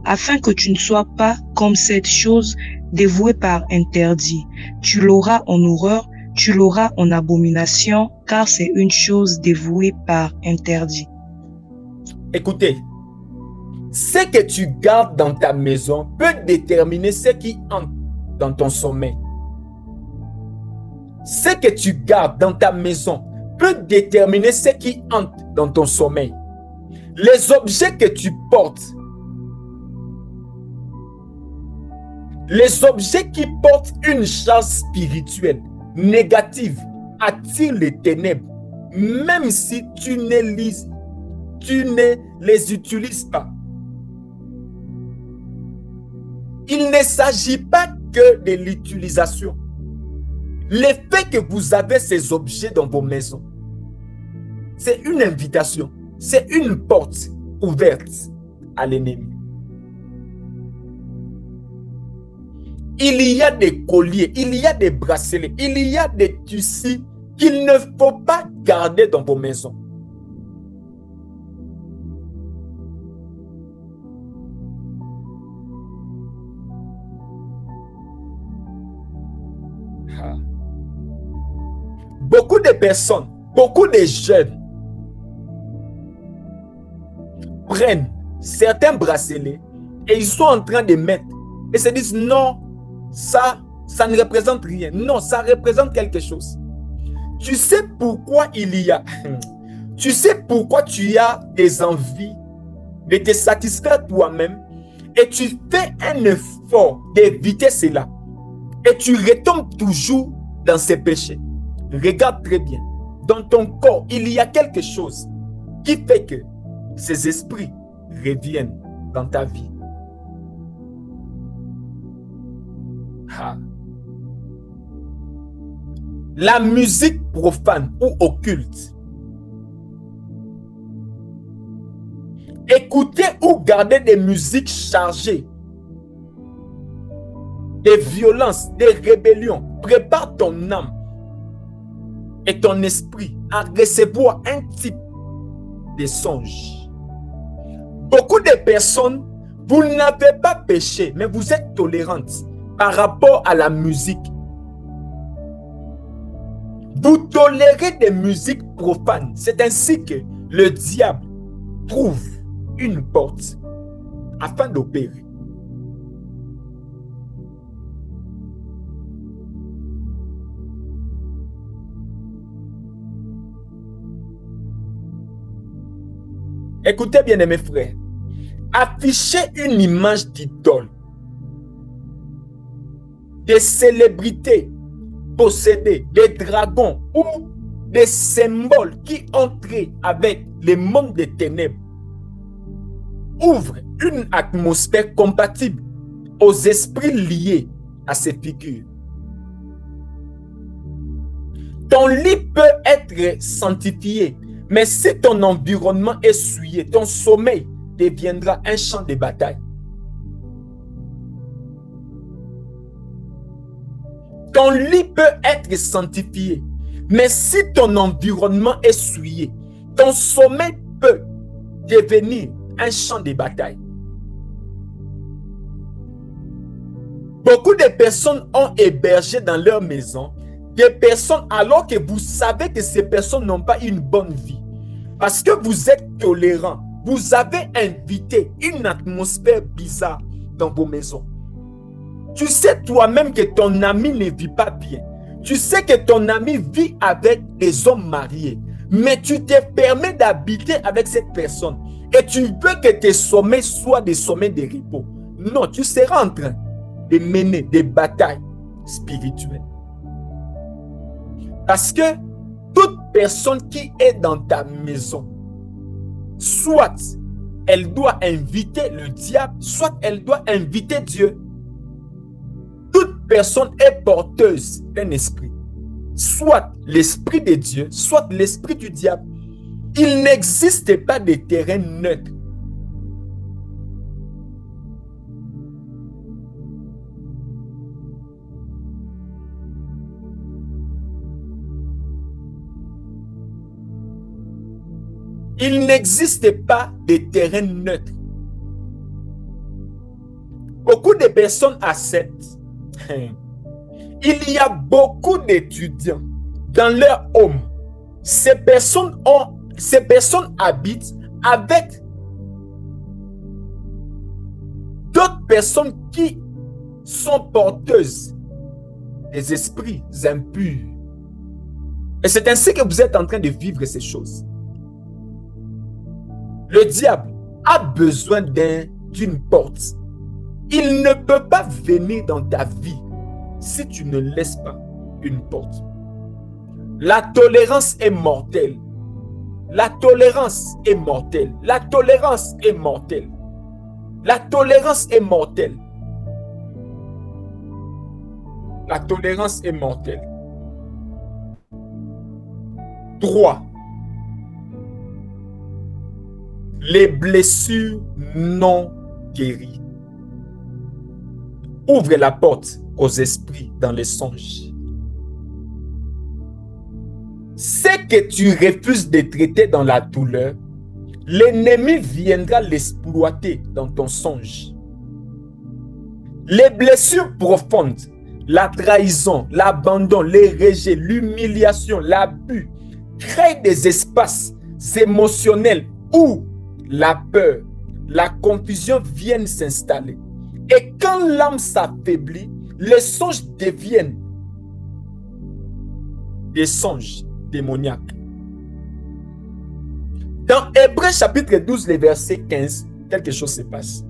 afin que tu ne sois pas comme cette chose dévouée par interdit. Tu l'auras en horreur, tu l'auras en abomination, car c'est une chose dévouée par interdit. Écoutez, ce que tu gardes dans ta maison peut déterminer ce qui entre dans ton sommeil. Ce que tu gardes dans ta maison peut déterminer ce qui entre dans ton sommeil. Les objets que tu portes, les objets qui portent une charge spirituelle négative attirent les ténèbres, même si tu ne tu ne les utilises pas. Il ne s'agit pas que de l'utilisation. Le fait que vous avez ces objets dans vos maisons, c'est une invitation, c'est une porte ouverte à l'ennemi. Il y a des colliers, il y a des bracelets, il y a des tissus qu'il ne faut pas garder dans vos maisons. Beaucoup de personnes, beaucoup de jeunes prennent certains bracelets et ils sont en train de mettre et se disent non, ça ne représente rien. Non, ça représente quelque chose. Tu sais pourquoi tu sais pourquoi tu as des envies de te satisfaire toi-même et tu fais un effort d'éviter cela et tu retombes toujours dans ces péchés. Regarde très bien. Dans ton corps, il y a quelque chose qui fait que ces esprits reviennent dans ta vie. La musique profane ou occulte. Écouter ou garder des musiques chargées, des violences, des rébellions, prépare ton âme et ton esprit à recevoir un type de songe. Beaucoup de personnes, vous n'avez pas péché, mais vous êtes tolérantes par rapport à la musique. Vous tolérez des musiques profanes. C'est ainsi que le diable trouve une porte afin d'opérer. Écoutez bien, mes frères. Afficher une image d'idole, des célébrités posséder des dragons ou des symboles qui entrent avec le monde des ténèbres ouvre une atmosphère compatible aux esprits liés à ces figures. Ton lit peut être sanctifié, mais si ton environnement est souillé, ton sommeil deviendra un champ de bataille. Ton lit peut être sanctifié, mais si ton environnement est souillé, ton sommeil peut devenir un champ de bataille. Beaucoup de personnes ont hébergé dans leur maison des personnes alors que vous savez que ces personnes n'ont pas une bonne vie. Parce que vous êtes tolérant, vous avez invité une atmosphère bizarre dans vos maisons. Tu sais toi-même que ton ami ne vit pas bien. Tu sais que ton ami vit avec des hommes mariés. Mais tu te permets d'habiter avec cette personne. Et tu veux que tes sommets soient des sommets de repos. Non, tu seras en train de mener des batailles spirituelles. Parce que toute personne qui est dans ta maison, soit elle doit inviter le diable, soit elle doit inviter Dieu. Toute personne est porteuse d'un esprit. Soit l'esprit de Dieu, soit l'esprit du diable. Il n'existe pas de terrain neutre. Il n'existe pas de terrain neutre. Beaucoup de personnes acceptent. Il y a beaucoup d'étudiants dans leur home. Ces personnes habitent avec d'autres personnes qui sont porteuses des esprits impurs. Et c'est ainsi que vous êtes en train de vivre ces choses. Le diable a besoin d'une porte. Il ne peut pas venir dans ta vie si tu ne laisses pas une porte. La tolérance est mortelle. La tolérance est mortelle. La tolérance est mortelle. La tolérance est mortelle. La tolérance est mortelle. 3. Les blessures non guéries. Ouvre la porte aux esprits dans les songes. Ce que tu refuses de traiter dans la douleur, l'ennemi viendra l'exploiter dans ton songe. Les blessures profondes, la trahison, l'abandon, les rejets, l'humiliation, l'abus, créent des espaces émotionnels où la peur, la confusion viennent s'installer. Et quand l'âme s'affaiblit, les songes deviennent des songes démoniaques. Dans Hébreux chapitre 12, le verset 15, quelque chose se passe.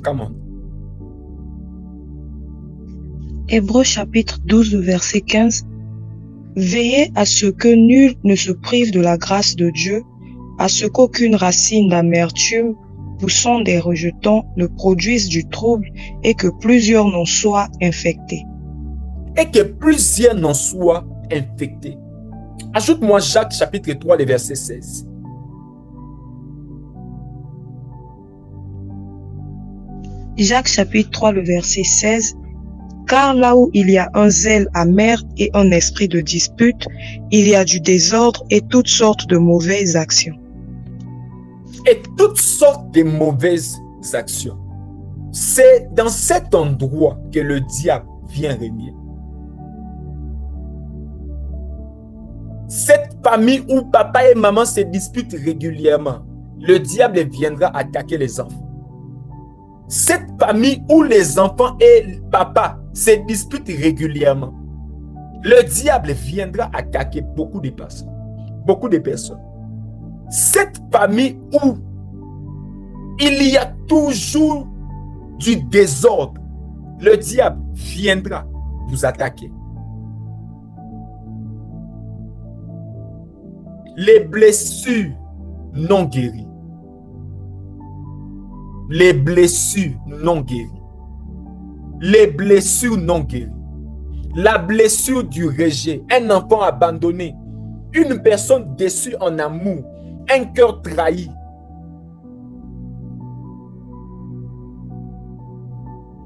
Comment? Hébreux chapitre 12, verset 15. Veillez à ce que nul ne se prive de la grâce de Dieu, à ce qu'aucune racine d'amertume, poussant des rejetons, ne produise du trouble et que plusieurs n'en soient infectés. Et que plusieurs n'en soient infectés. Ajoute-moi Jacques chapitre 3, le verset 16. Jacques chapitre 3, le verset 16. Car là où il y a un zèle amer et un esprit de dispute, il y a du désordre et toutes sortes de mauvaises actions. Et toutes sortes de mauvaises actions. C'est dans cet endroit que le diable vient régner. Cette famille où papa et maman se disputent régulièrement, le diable viendra attaquer les enfants. Cette famille où les enfants et papa se disputent régulièrement, le diable viendra attaquer beaucoup de personnes. Beaucoup de personnes. Cette famille où il y a toujours du désordre, le diable viendra vous attaquer. Les blessures non guéries. Les blessures non guéries. Les blessures non guéries. La blessure du rejet. Un enfant abandonné. Une personne déçue en amour. Un cœur trahi.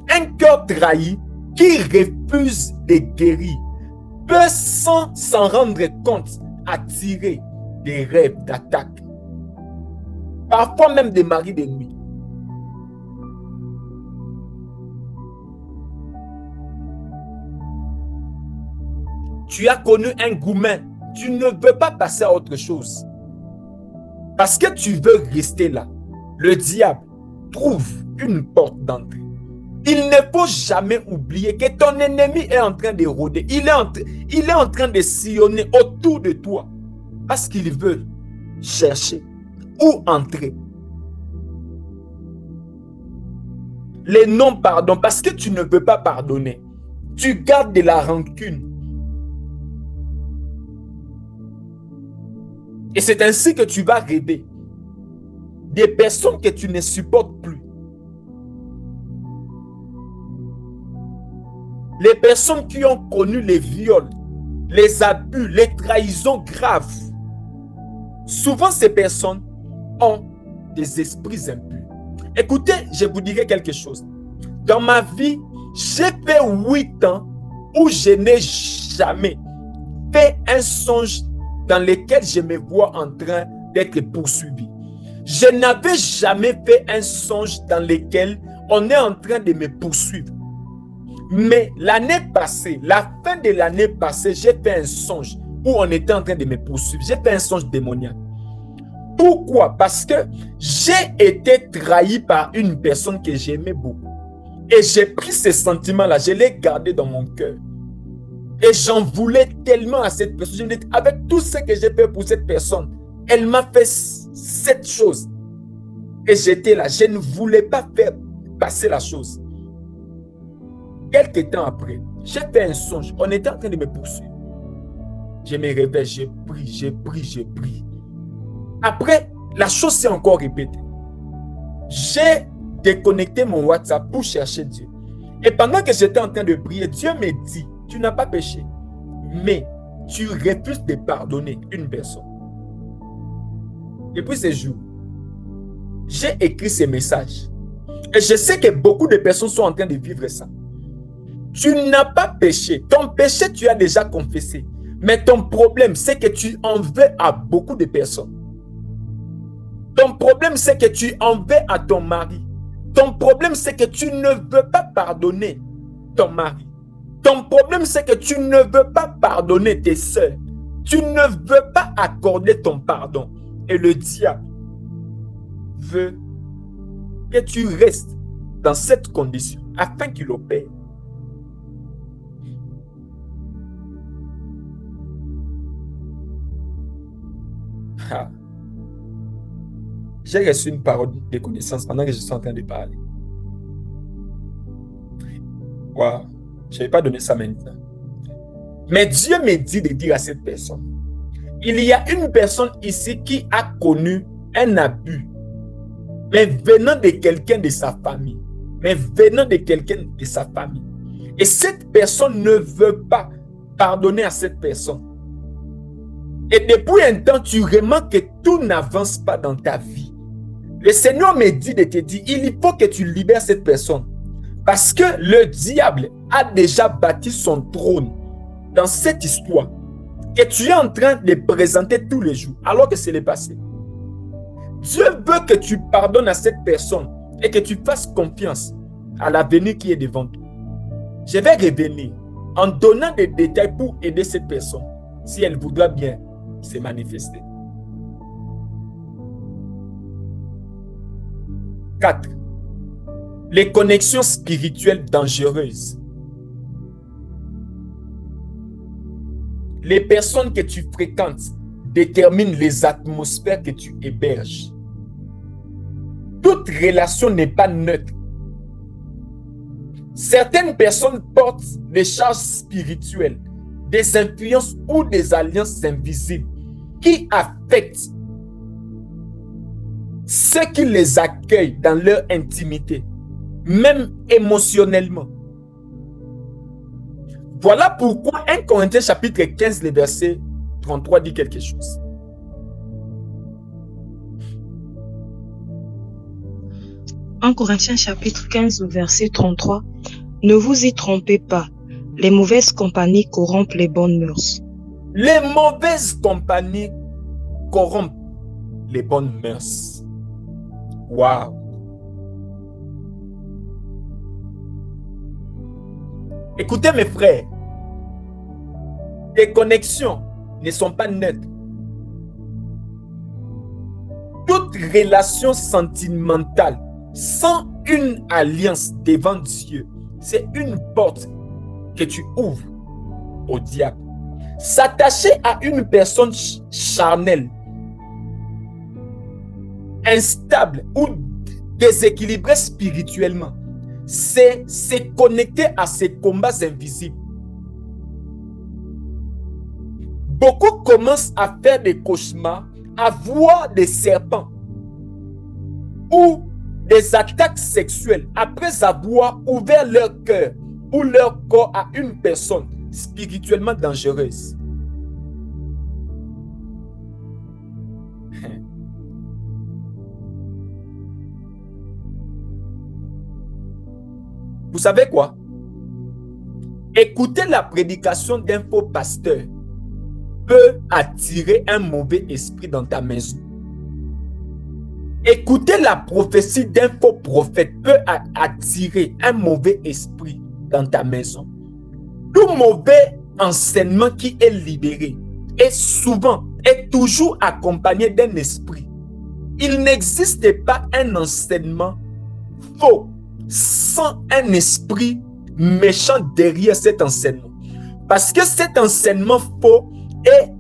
Un cœur trahi qui refuse de guérir peut sans s'en rendre compte attirer des rêves d'attaque. Parfois même des maris de nuit. Tu as connu un gourmet, tu ne veux pas passer à autre chose. Parce que tu veux rester là. Le diable trouve une porte d'entrée. Il ne faut jamais oublier que ton ennemi est en train de rôder. Il est en train de sillonner autour de toi. Parce qu'il veut chercher où entrer. Les non-pardons, parce que tu ne veux pas pardonner. Tu gardes de la rancune. Et c'est ainsi que tu vas rêver des personnes que tu ne supportes plus. Les personnes qui ont connu les viols, les abus, les trahisons graves. Souvent, ces personnes ont des esprits impurs. Écoutez, je vous dirai quelque chose. Dans ma vie, j'ai fait 8 ans où je n'ai jamais fait un songe dans lequel je me vois en train d'être poursuivi. Je n'avais jamais fait un songe dans lequel on est en train de me poursuivre. Mais l'année passée, la fin de l'année passée, j'ai fait un songe où on était en train de me poursuivre. J'ai fait un songe démoniaque. Pourquoi? Parce que j'ai été trahi par une personne que j'aimais beaucoup. Et j'ai pris ce sentiment-là, je l'ai gardé dans mon cœur. Et j'en voulais tellement à cette personne. Je me dis, avec tout ce que j'ai fait pour cette personne, elle m'a fait cette chose. Et j'étais là, je ne voulais pas faire passer la chose. Quelques temps après, j'ai fait un songe. On était en train de me poursuivre. Je me réveille, j'ai pris. Après, la chose s'est encore répétée. J'ai déconnecté mon WhatsApp pour chercher Dieu. Et pendant que j'étais en train de prier, Dieu me dit, tu n'as pas péché, mais tu refuses de pardonner une personne. Depuis ce jour, j'ai écrit ces messages. Et je sais que beaucoup de personnes sont en train de vivre ça. Tu n'as pas péché. Ton péché, tu as déjà confessé. Mais ton problème, c'est que tu en veux à beaucoup de personnes. Ton problème, c'est que tu en veux à ton mari. Ton problème, c'est que tu ne veux pas pardonner ton mari. Ton problème, c'est que tu ne veux pas pardonner tes soeurs. Tu ne veux pas accorder ton pardon. Et le diable veut que tu restes dans cette condition afin qu'il opère. Ah. J'ai reçu une parole de connaissance pendant que je suis en train de parler. Wow. Je ne vais pas donner ça maintenant. Mais Dieu me dit de dire à cette personne, il y a une personne ici qui a connu un abus, mais venant de quelqu'un de sa famille. Et cette personne ne veut pas pardonner à cette personne. Et depuis un temps, tu remarques que tout n'avance pas dans ta vie. Le Seigneur me dit de te dire, il faut que tu libères cette personne. Parce que le diable a déjà bâti son trône dans cette histoire que tu es en train de présenter tous les jours, alors que c'est le passé. Dieu veut que tu pardonnes à cette personne et que tu fasses confiance à l'avenir qui est devant toi. Je vais revenir en donnant des détails pour aider cette personne, si elle voudra bien se manifester. 4. Les connexions spirituelles dangereuses. Les personnes que tu fréquentes déterminent les atmosphères que tu héberges. Toute relation n'est pas neutre. Certaines personnes portent des charges spirituelles, des influences ou des alliances invisibles qui affectent ceux qui les accueillent dans leur intimité, même émotionnellement. Voilà pourquoi 1 Corinthiens chapitre 15, le verset 33 dit quelque chose. En Corinthiens chapitre 15, verset 33, ne vous y trompez pas, les mauvaises compagnies corrompent les bonnes mœurs. Les mauvaises compagnies corrompent les bonnes mœurs. Waouh! Écoutez mes frères, tes connexions ne sont pas neutres. Toute relation sentimentale sans une alliance devant Dieu, c'est une porte que tu ouvres au diable. S'attacher à une personne charnelle, instable ou déséquilibrée spirituellement, c'est se connecter à ces combats invisibles. Beaucoup commencent à faire des cauchemars, à voir des serpents ou des attaques sexuelles après avoir ouvert leur cœur ou leur corps à une personne spirituellement dangereuse. Vous savez quoi? Écouter la prédication d'un faux pasteur peut attirer un mauvais esprit dans ta maison. Écouter la prophétie d'un faux prophète peut attirer un mauvais esprit dans ta maison. Tout mauvais enseignement qui est libéré est toujours accompagné d'un esprit. Il n'existe pas un enseignement faux sans un esprit méchant derrière cet enseignement. Parce que cet enseignement faux est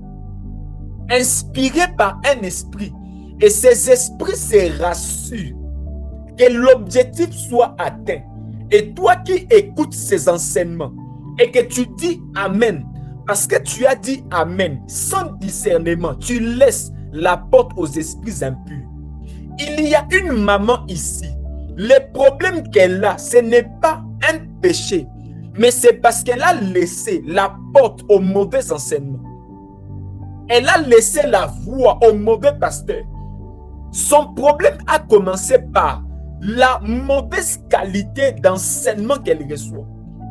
inspiré par un esprit. Et ces esprits se rassurent que l'objectif soit atteint. Et toi qui écoutes ces enseignements et que tu dis Amen, parce que tu as dit Amen sans discernement, tu laisses la porte aux esprits impurs. Il y a une maman ici. Le problème qu'elle a, ce n'est pas un péché, mais c'est parce qu'elle a laissé la porte au mauvais enseignement. Elle a laissé la voie au mauvais pasteur. Son problème a commencé par la mauvaise qualité d'enseignement qu'elle reçoit.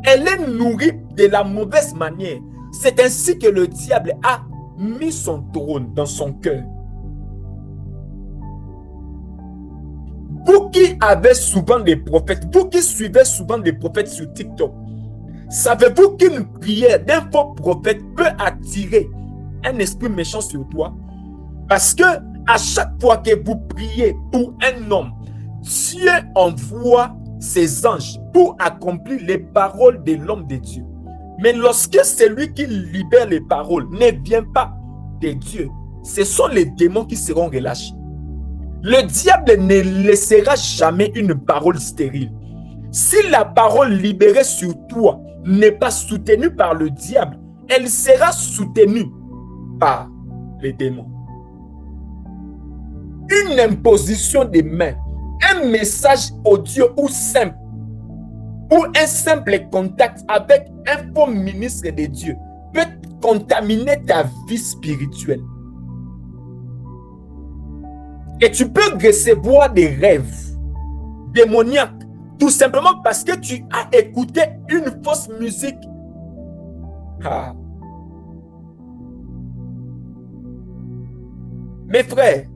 Elle est nourrie de la mauvaise manière. C'est ainsi que le diable a mis son trône dans son cœur. Vous qui avez souvent des prophètes, vous qui suivez souvent des prophètes sur TikTok, savez-vous qu'une prière d'un faux prophète peut attirer un esprit méchant sur toi? Parce que à chaque fois que vous priez pour un homme, Dieu envoie ses anges pour accomplir les paroles de l'homme de Dieu. Mais lorsque celui qui libère les paroles ne vient pas de Dieu, ce sont les démons qui seront relâchés. Le diable ne laissera jamais une parole stérile. Si la parole libérée sur toi n'est pas soutenue par le diable, elle sera soutenue par les démons. Une imposition des mains, un message audio ou simple, ou un simple contact avec un faux ministre de Dieu peut contaminer ta vie spirituelle. Et tu peux recevoir des rêves démoniaques tout simplement parce que tu as écouté une fausse musique. Ah. Mes frères,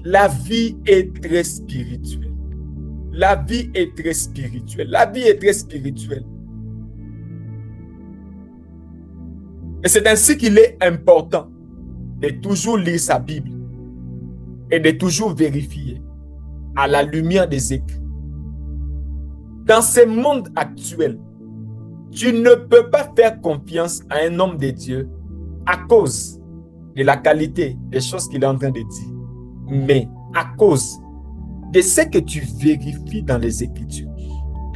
la vie est très spirituelle. La vie est très spirituelle. La vie est très spirituelle. Et c'est ainsi qu'il est important de toujours lire sa Bible et de toujours vérifier à la lumière des écrits. Dans ce monde actuel, tu ne peux pas faire confiance à un homme de Dieu à cause de la qualité des choses qu'il est en train de dire, mais à cause de ce que tu vérifies dans les Écritures.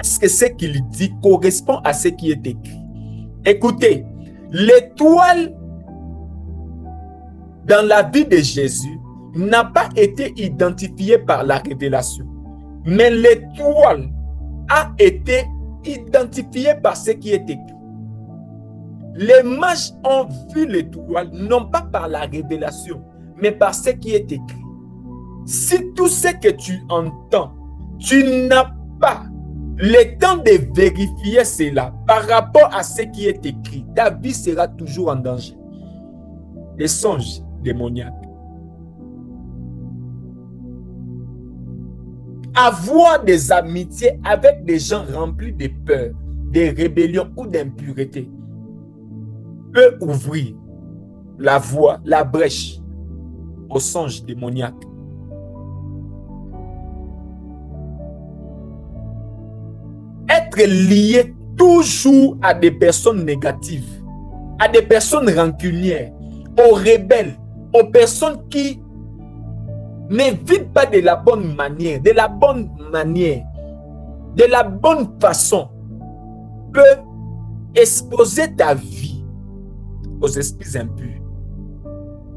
Est-ce que ce qu'il dit correspond à ce qui est écrit? Écoutez, l'étoile dans la vie de Jésus n'a pas été identifiée par la révélation, mais l'étoile a été identifiée par ce qui est écrit. Les mages ont vu l'étoile non pas par la révélation, mais par ce qui est écrit. Si tout ce que tu entends, tu n'as pas le temps de vérifier cela par rapport à ce qui est écrit, ta vie sera toujours en danger. Les songes démoniaques. Avoir des amitiés avec des gens remplis de peur, de rébellion ou d'impureté peut ouvrir la voie, la brèche aux songes démoniaques. Être lié toujours à des personnes négatives, à des personnes rancunières, aux rebelles, aux personnes qui ne vivent pas de la bonne manière, de la bonne façon, peut exposer ta vie aux esprits impurs.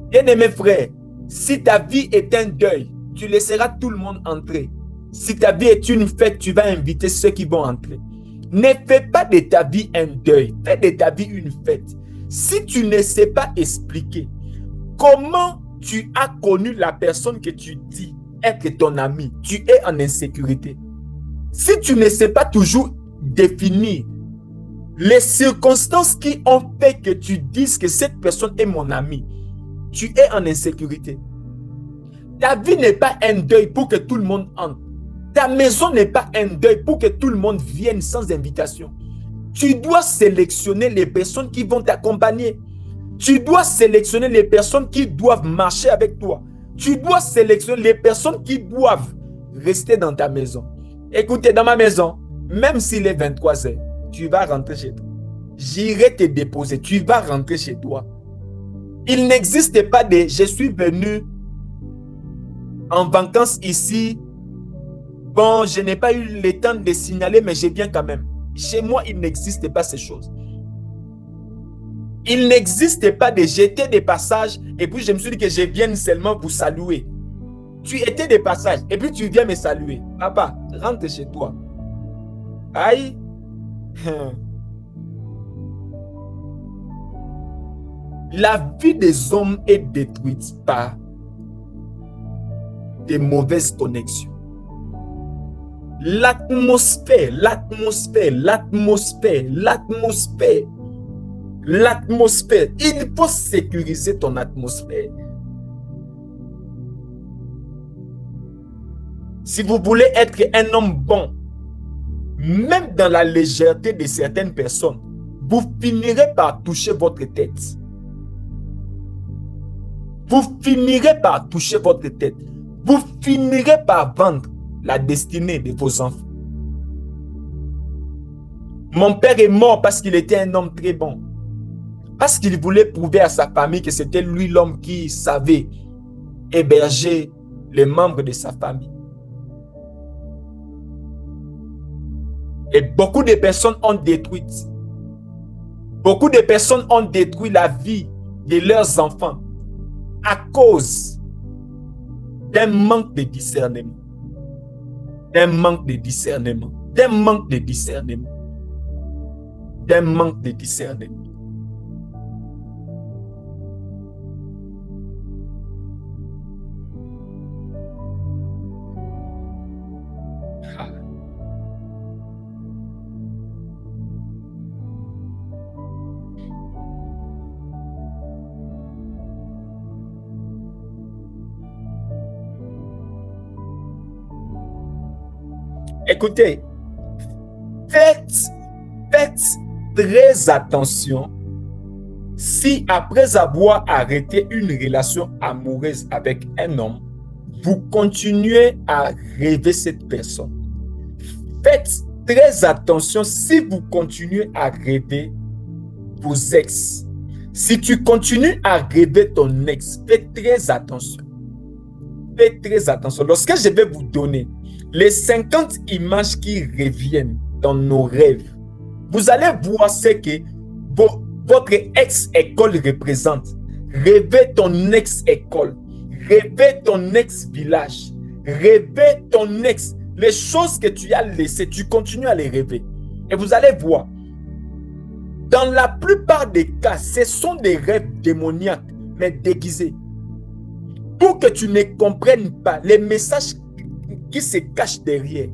Bien-aimé frère, si ta vie est un deuil, tu laisseras tout le monde entrer. Si ta vie est une fête, tu vas inviter ceux qui vont entrer. Ne fais pas de ta vie un deuil, fais de ta vie une fête. Si tu ne sais pas expliquer comment tu as connu la personne que tu dis être ton ami, tu es en insécurité. Si tu ne sais pas toujours définir les circonstances qui ont fait que tu dises que cette personne est mon ami, tu es en insécurité. Ta vie n'est pas un deuil pour que tout le monde entre. Ta maison n'est pas un deuil pour que tout le monde vienne sans invitation. Tu dois sélectionner les personnes qui vont t'accompagner. Tu dois sélectionner les personnes qui doivent marcher avec toi. Tu dois sélectionner les personnes qui doivent rester dans ta maison. Écoutez, dans ma maison, même s'il est 23 heures, tu vas rentrer chez toi. J'irai te déposer, tu vas rentrer chez toi. Il n'existe pas de « je suis venu en vacances ici Bon, je n'ai pas eu le temps de signaler, mais je viens quand même. Chez moi, il n'existe pas ces choses. Il n'existe pas de jeter des passages et puis je me suis dit que je vienne seulement vous saluer. Tu étais des passages et puis tu viens me saluer. Papa, rentre chez toi. Aïe. La vie des hommes est détruite par des mauvaises connexions. L'atmosphère. Il faut sécuriser ton atmosphère. Si vous voulez être un homme bon, même dans la légèreté de certaines personnes, vous finirez par toucher votre tête. Vous finirez par toucher votre tête. Vous finirez par vendre la destinée de vos enfants. Mon père est mort parce qu'il était un homme très bon. Parce qu'il voulait prouver à sa famille que c'était lui l'homme qui savait héberger les membres de sa famille. Et beaucoup de personnes ont détruit. Beaucoup de personnes ont détruit la vie de leurs enfants à cause d'un manque de discernement. D'un manque de discernement. D'un manque de discernement. D'un manque de discernement. Écoutez, faites très attention si après avoir arrêté une relation amoureuse avec un homme, vous continuez à rêver cette personne. Faites très attention si vous continuez à rêver vos ex. Si tu continues à rêver ton ex, faites très attention. Faites très attention. Lorsque je vais vous donner les 50 images qui reviennent dans nos rêves, vous allez voir ce que votre ex-école représente. Rêvez ton ex-école. Rêvez ton ex-village. Rêvez ton ex. Les choses que tu as laissées, tu continues à les rêver. Et vous allez voir, dans la plupart des cas, ce sont des rêves démoniaques, mais déguisés. Pour que tu ne comprennes pas les messages qui se cachent derrière.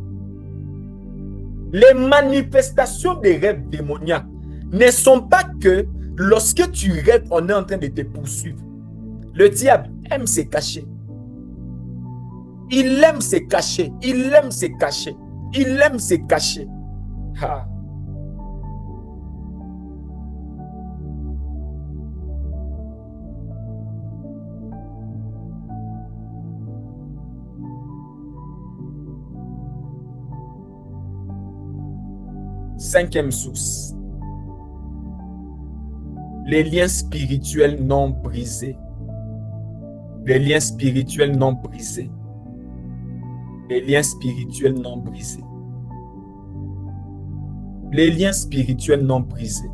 Les manifestations des rêves démoniaques ne sont pas que lorsque tu rêves, on est en train de te poursuivre. Le diable aime se cacher. Il aime se cacher. Il aime se cacher. Il aime se cacher. Ah. Cinquième source. Les liens spirituels non brisés. Les liens spirituels non brisés. Les liens spirituels non brisés. Les liens spirituels non brisés.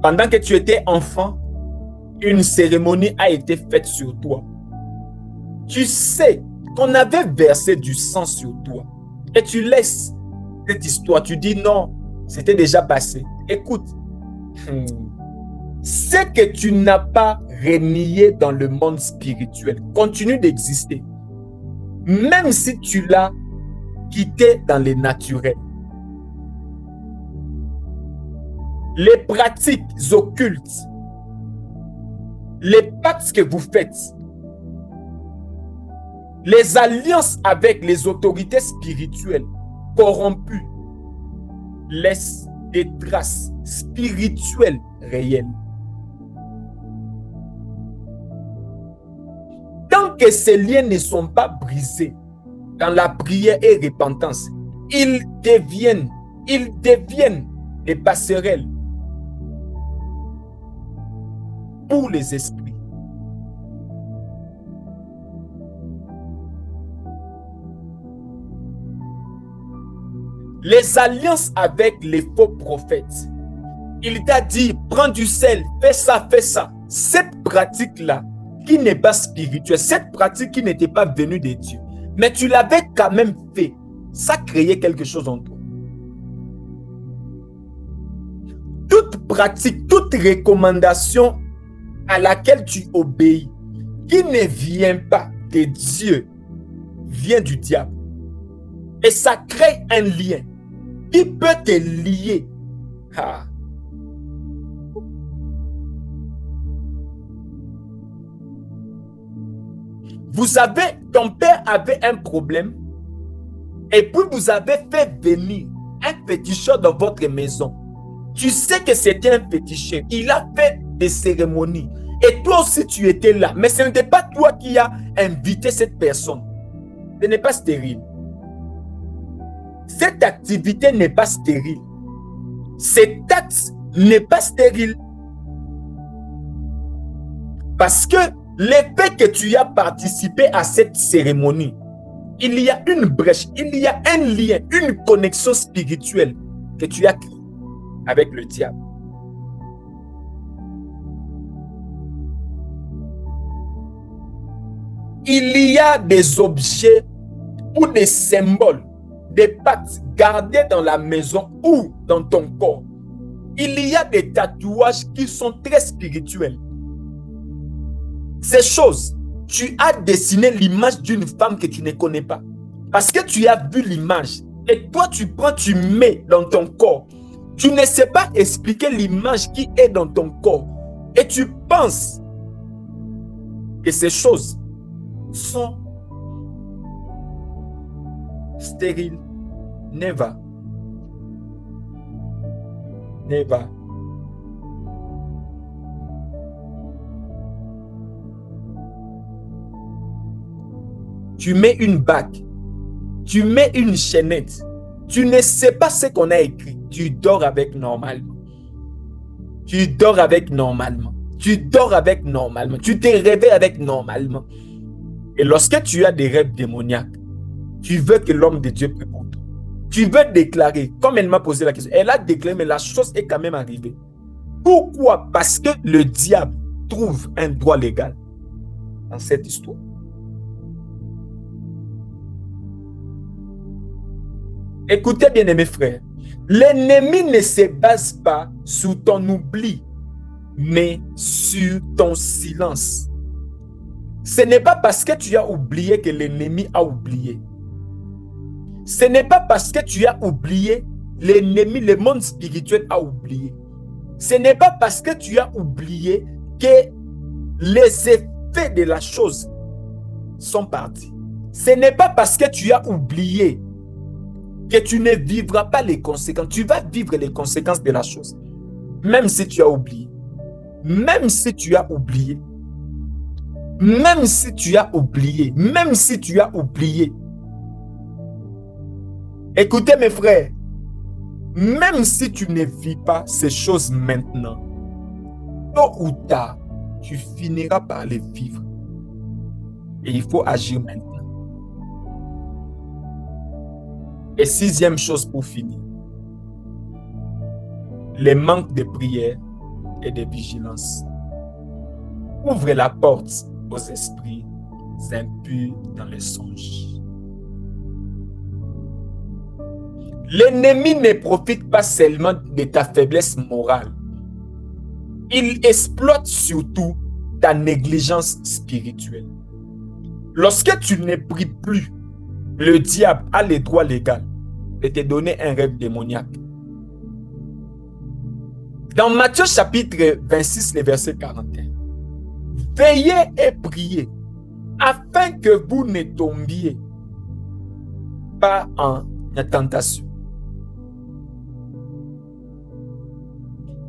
Pendant que tu étais enfant, une cérémonie a été faite sur toi. Tu sais qu'on avait versé du sang sur toi. Et tu laisses cette histoire, tu dis non, c'était déjà passé. Écoute, ce que tu n'as pas renié dans le monde spirituel continue d'exister. Même si tu l'as quitté dans les naturels. Les pratiques occultes, les pactes que vous faites, les alliances avec les autorités spirituelles corrompues laissent des traces spirituelles réelles. Tant que ces liens ne sont pas brisés dans la prière et repentance, ils deviennent des passerelles pour les esprits. les alliances avec les faux prophètes. Il t'a dit, prends du sel, fais ça, fais ça. Cette pratique-là, qui n'est pas spirituelle, cette pratique qui n'était pas venue de Dieu, mais tu l'avais quand même fait, ça créait quelque chose en toi. Toute pratique, toute recommandation à laquelle tu obéis, qui ne vient pas de Dieu, vient du diable. Et ça crée un lien qui peut te lier. Ah. Ton père avait un problème et puis vous avez fait venir un féticheur dans votre maison. Tu sais que c'était un féticheur. Il a fait des cérémonies. Et toi aussi tu étais là. Mais ce n'était pas toi qui as invité cette personne. Ce n'est pas stérile. Cette activité n'est pas stérile. Cet acte n'est pas stérile. Parce que le fait que tu as participé à cette cérémonie, il y a une brèche, il y a un lien, une connexion spirituelle que tu as créée avec le diable. Il y a des objets ou des symboles, des pactes gardés dans la maison ou dans ton corps. Il y a des tatouages qui sont très spirituels. Ces choses, tu as dessiné l'image d'une femme que tu ne connais pas. Parce que tu as vu l'image. Et toi, tu prends, tu mets dans ton corps. Tu ne sais pas expliquer l'image qui est dans ton corps. Et tu penses que ces choses sont stériles. Never. Never. Tu mets une bague, tu mets une chaînette, tu ne sais pas ce qu'on a écrit, tu dors avec normalement. Tu dors avec normalement. Tu dors avec normalement. Tu te réveilles avec normalement. Et lorsque tu as des rêves démoniaques, tu veux que l'homme de Dieu prie pour toi. Tu veux déclarer, comme elle m'a posé la question, elle a déclaré, mais la chose est quand même arrivée. Pourquoi? Parce que le diable trouve un droit légal dans cette histoire. Écoutez bien, mes frères, l'ennemi ne se base pas sur ton oubli, mais sur ton silence. Ce n'est pas parce que tu as oublié que l'ennemi a oublié. Ce n'est pas parce que tu as oublié, l'ennemi, le monde spirituel a oublié. Ce n'est pas parce que tu as oublié que les effets de la chose sont partis. Ce n'est pas parce que tu as oublié que tu ne vivras pas les conséquences. Tu vas vivre les conséquences de la chose. Même si tu as oublié. Même si tu as oublié. Même si tu as oublié. Même si tu as oublié. Écoutez mes frères. Même si tu ne vis pas ces choses maintenant, tôt ou tard, tu finiras par les vivre. Et il faut agir maintenant. Et sixième chose pour finir, les manques de prière et de vigilance. Ouvre la porte aux esprits impurs dans les songes. L'ennemi ne profite pas seulement de ta faiblesse morale. Il exploite surtout ta négligence spirituelle. Lorsque tu ne pries plus, le diable a le droit légal de te donner un rêve démoniaque. Dans Matthieu chapitre 26, le verset 41, veillez et priez afin que vous ne tombiez pas en tentation.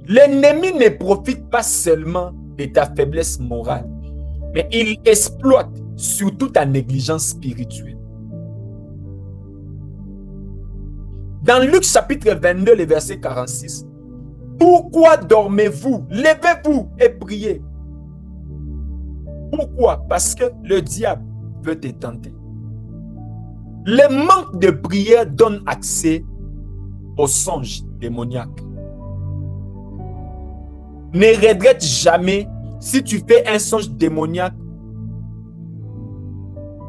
L'ennemi ne profite pas seulement de ta faiblesse morale, mais il exploite surtout ta négligence spirituelle. Dans Luc chapitre 22, le verset 46, pourquoi dormez-vous? Levez-vous et priez. Pourquoi? Parce que le diable veut te tenter. Le manque de prière donne accès aux songes démoniaques. Ne regrette jamais si tu fais un songe démoniaque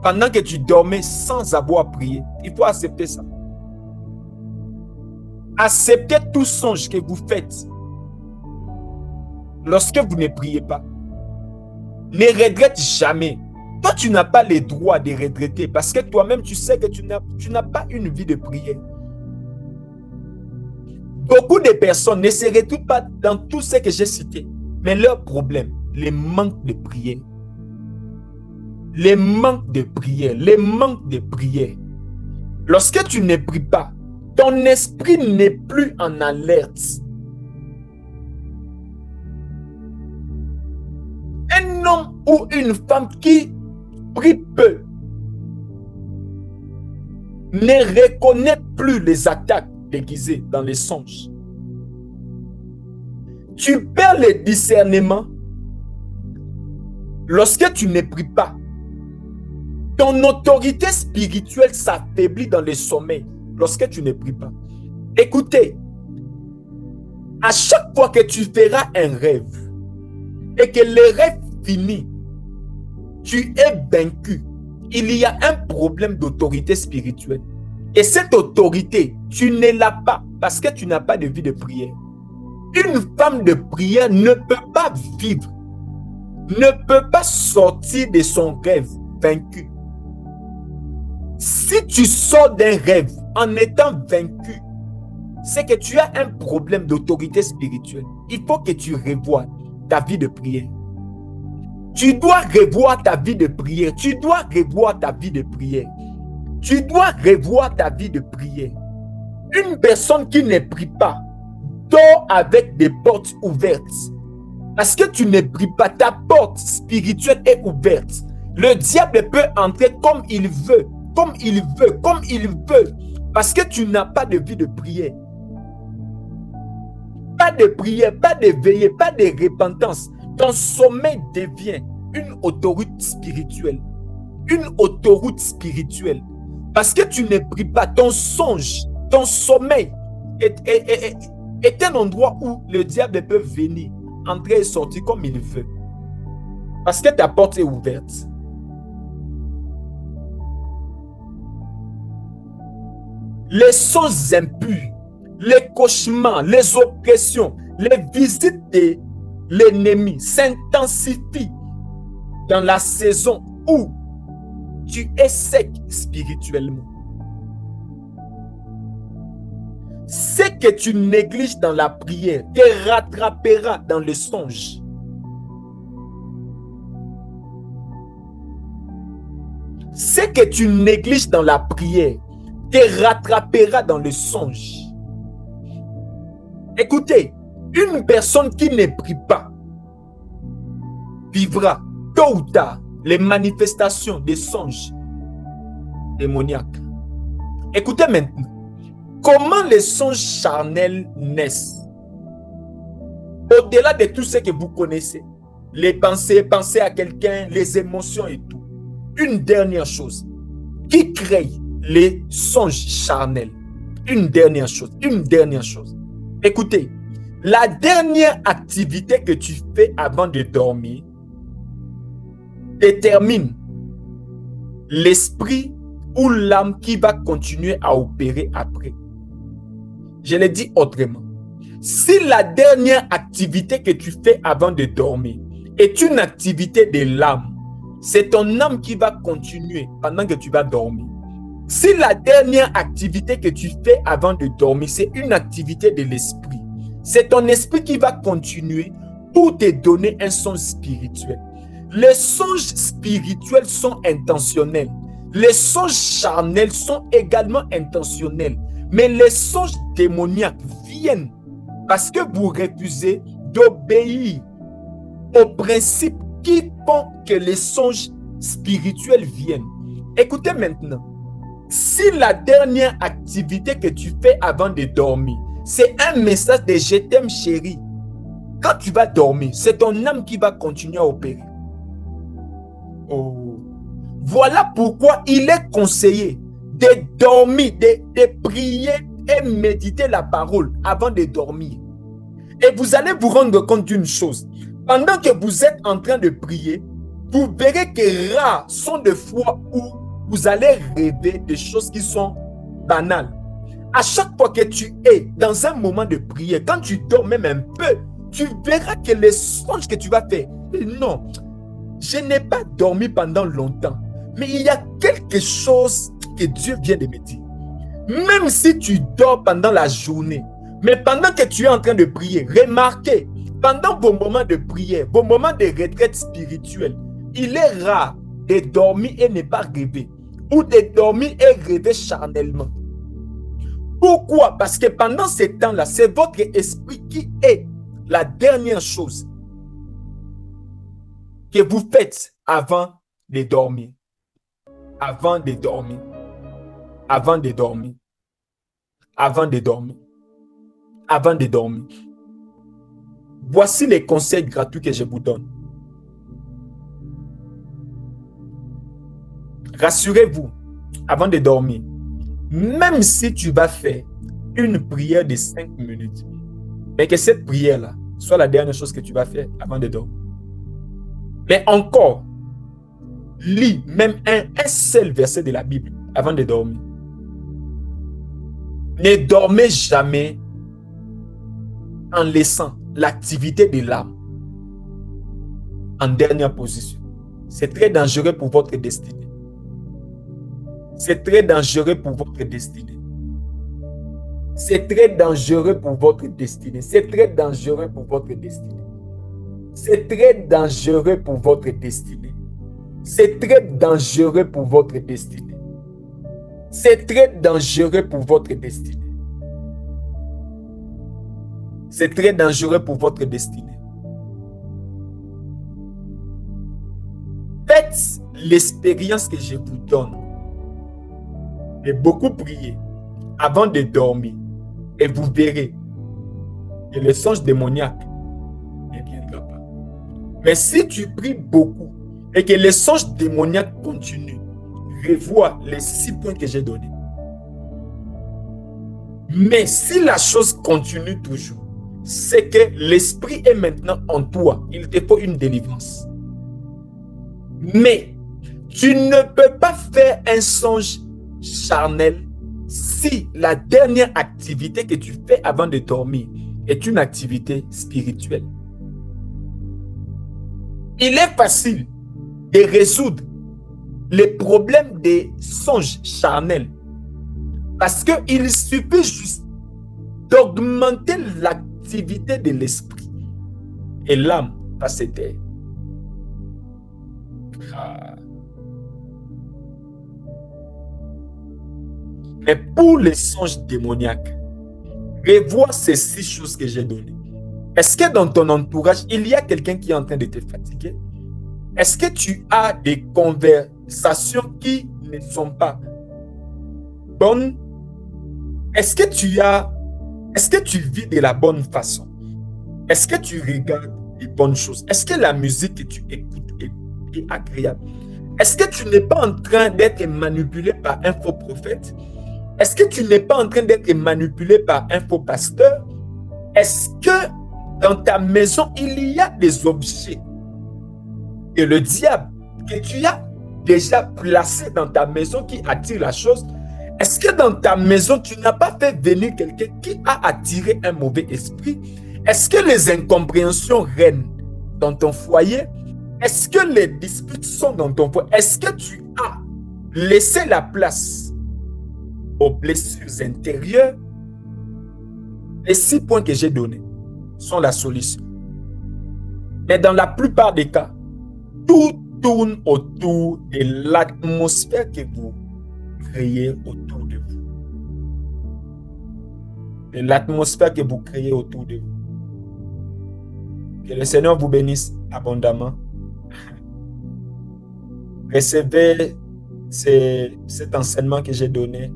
pendant que tu dormais sans avoir prié. Il faut accepter ça. Acceptez tout songe que vous faites lorsque vous ne priez pas. Ne regrette jamais. Toi, tu n'as pas le droit de regretter parce que toi-même, tu sais que tu n'as pas une vie de prière. Beaucoup de personnes ne se retrouvent pas dans tout ce que j'ai cité, mais leur problème, le manque de prière. Le manque de prière, le manque de prière. Lorsque tu ne pries pas, ton esprit n'est plus en alerte. Un homme ou une femme qui prie peu ne reconnaît plus les attaques déguisées dans les songes. Tu perds le discernement lorsque tu ne pries pas. Ton autorité spirituelle s'affaiblit dans le sommeil lorsque tu ne pries pas. Écoutez, à chaque fois que tu feras un rêve et que le rêve finit, tu es vaincu. Il y a un problème d'autorité spirituelle. Et cette autorité, tu ne l'as pas parce que tu n'as pas de vie de prière. Une femme de prière ne peut pas vivre, ne peut pas sortir de son rêve vaincu. Si tu sors d'un rêve en étant vaincu, c'est que tu as un problème d'autorité spirituelle. Il faut que tu revoies ta vie de prière. Tu dois revoir ta vie de prière. Tu dois revoir ta vie de prière. Tu dois revoir ta vie de prière. Une personne qui ne prie pas dort avec des portes ouvertes. Parce que tu ne pries pas, ta porte spirituelle est ouverte. Le diable peut entrer comme il veut, comme il veut, comme il veut. Parce que tu n'as pas de vie de prière. Pas de prière, pas de veillée, pas de repentance. Ton sommeil devient une autoroute spirituelle. Une autoroute spirituelle. Parce que tu ne pries pas, ton songe, ton sommeil est un endroit où le diable peut venir, entrer et sortir comme il veut. Parce que ta porte est ouverte. Les songes impurs, les cauchemars, les oppressions, les visites de l'ennemi s'intensifient dans la saison où tu es sec spirituellement. Ce que tu négliges dans la prière te rattrapera dans le songe. Ce que tu négliges dans la prière te rattrapera dans le songe. Écoutez, une personne qui ne prie pas vivra tôt ou tard les manifestations des songes démoniaques. Écoutez maintenant, comment les songes charnels naissent? Au-delà de tout ce que vous connaissez, les pensées, penser à quelqu'un, les émotions et tout. Une dernière chose qui crée les songes charnels. Une dernière chose. Écoutez, la dernière activité que tu fais avant de dormir détermine l'esprit ou l'âme qui va continuer à opérer après. Je le dis autrement. Si la dernière activité que tu fais avant de dormir est une activité de l'âme, c'est ton âme qui va continuer pendant que tu vas dormir. Si la dernière activité que tu fais avant de dormir, c'est une activité de l'esprit, c'est ton esprit qui va continuer pour te donner un songe spirituel. Les songes spirituels sont intentionnels. Les songes charnels sont également intentionnels. Mais les songes démoniaques viennent parce que vous refusez d'obéir aux principes qui font que les songes spirituels viennent. Écoutez maintenant. Si la dernière activité que tu fais avant de dormir, c'est un message de je t'aime chérie, quand tu vas dormir, c'est ton âme qui va continuer à opérer. Oh. Voilà pourquoi il est conseillé de dormir, de prier et méditer la parole avant de dormir. Et vous allez vous rendre compte d'une chose. Pendant que vous êtes en train de prier, vous verrez que rares sont des fois où vous allez rêver des choses qui sont banales. À chaque fois que tu es dans un moment de prière, quand tu dors même un peu, tu verras que les songes que tu vas faire, non, je n'ai pas dormi pendant longtemps, mais il y a quelque chose que Dieu vient de me dire. Même si tu dors pendant la journée, mais pendant que tu es en train de prier, remarquez, pendant vos moments de prière, vos moments de retraite spirituelle, il est rare de dormir et ne pas rêver, ou de dormir et rêver charnellement. Pourquoi? Parce que pendant ce temps-là, c'est votre esprit qui est la dernière chose que vous faites avant de dormir. Avant de dormir. Avant de dormir. Avant de dormir. Avant de dormir. Voici les conseils gratuits que je vous donne. Rassurez-vous, avant de dormir, même si tu vas faire une prière de 5 minutes, mais que cette prière-là soit la dernière chose que tu vas faire avant de dormir. Mais encore, lis même un seul verset de la Bible avant de dormir. Ne dormez jamais en laissant l'activité de l'âme en dernière position. C'est très dangereux pour votre destinée. C'est très dangereux pour votre destinée. C'est très dangereux pour votre destinée. C'est très dangereux pour votre destinée. C'est très dangereux pour votre destinée. C'est très dangereux pour votre destinée. C'est très dangereux pour votre destinée. C'est très dangereux pour votre destinée. Faites l'expérience que je vous donne de beaucoup prier avant de dormir et vous verrez que le songe démoniaque ne viendra pas. Mais si tu pries beaucoup et que le songe démoniaque continue, revois les 6 points que j'ai donnés. Mais si la chose continue toujours, c'est que l'esprit est maintenant en toi. Il te faut une délivrance. Mais tu ne peux pas faire un songe charnel si la dernière activité que tu fais avant de dormir est une activité spirituelle. Il est facile de résoudre les problèmes des songes charnels parce qu'il suffit juste d'augmenter l'activité de l'esprit et l'âme va se taire. Mais pour les songes démoniaques, revois ces 6 choses que j'ai données. Est-ce que dans ton entourage, il y a quelqu'un qui est en train de te fatiguer? Est-ce que tu as des conversations qui ne sont pas bonnes? Est-ce que tu vis de la bonne façon? Est-ce que tu regardes les bonnes choses? Est-ce que la musique que tu écoutes est agréable? Est-ce que tu n'es pas en train d'être manipulé par un faux prophète? Est-ce que tu n'es pas en train d'être manipulé par un faux pasteur? Est-ce que dans ta maison, il y a des objets et le diable que tu as déjà placé dans ta maison qui attire la chose? Est-ce que dans ta maison, tu n'as pas fait venir quelqu'un qui a attiré un mauvais esprit? Est-ce que les incompréhensions règnent dans ton foyer? Est-ce que les disputes sont dans ton foyer? Est-ce que tu as laissé la place aux blessures intérieures? Les 6 points que j'ai donnés sont la solution. Mais dans la plupart des cas, tout tourne autour de l'atmosphère que vous créez autour de vous. De l'atmosphère que vous créez autour de vous. Que le Seigneur vous bénisse abondamment. Recevez cet enseignement que j'ai donné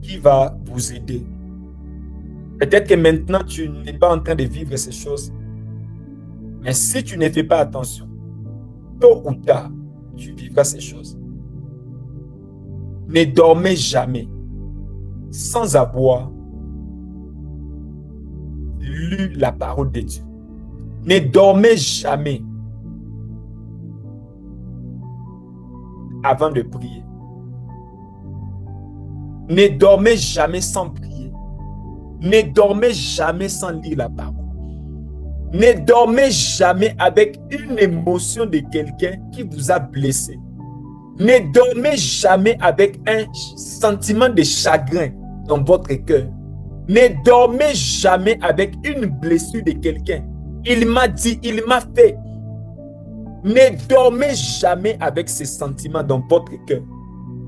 qui va vous aider. Peut-être que maintenant, tu n'es pas en train de vivre ces choses. Mais si tu ne fais pas attention, tôt ou tard, tu vivras ces choses. Ne dormez jamais. sans avoir lu la parole de Dieu. Ne dormez jamais avant de prier. Ne dormez jamais sans prier. Ne dormez jamais sans lire la parole. Ne dormez jamais avec une émotion de quelqu'un qui vous a blessé. Ne dormez jamais avec un sentiment de chagrin dans votre cœur. Ne dormez jamais avec une blessure de quelqu'un. Il m'a dit, il m'a fait. Ne dormez jamais avec ces sentiments dans votre cœur.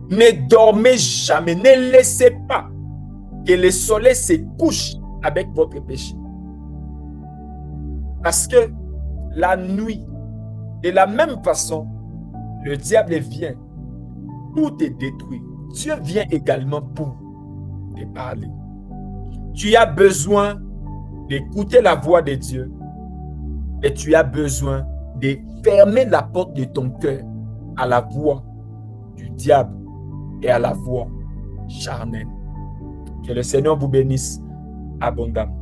Ne dormez jamais. Ne laissez pas que le soleil se couche avec votre péché. Parce que la nuit, de la même façon, le diable vient pour te détruire. Dieu vient également pour te parler. Tu as besoin d'écouter la voix de Dieu et tu as besoin de fermer la porte de ton cœur à la voix du diable et à la voix charnelle. Que le Seigneur vous bénisse abondamment.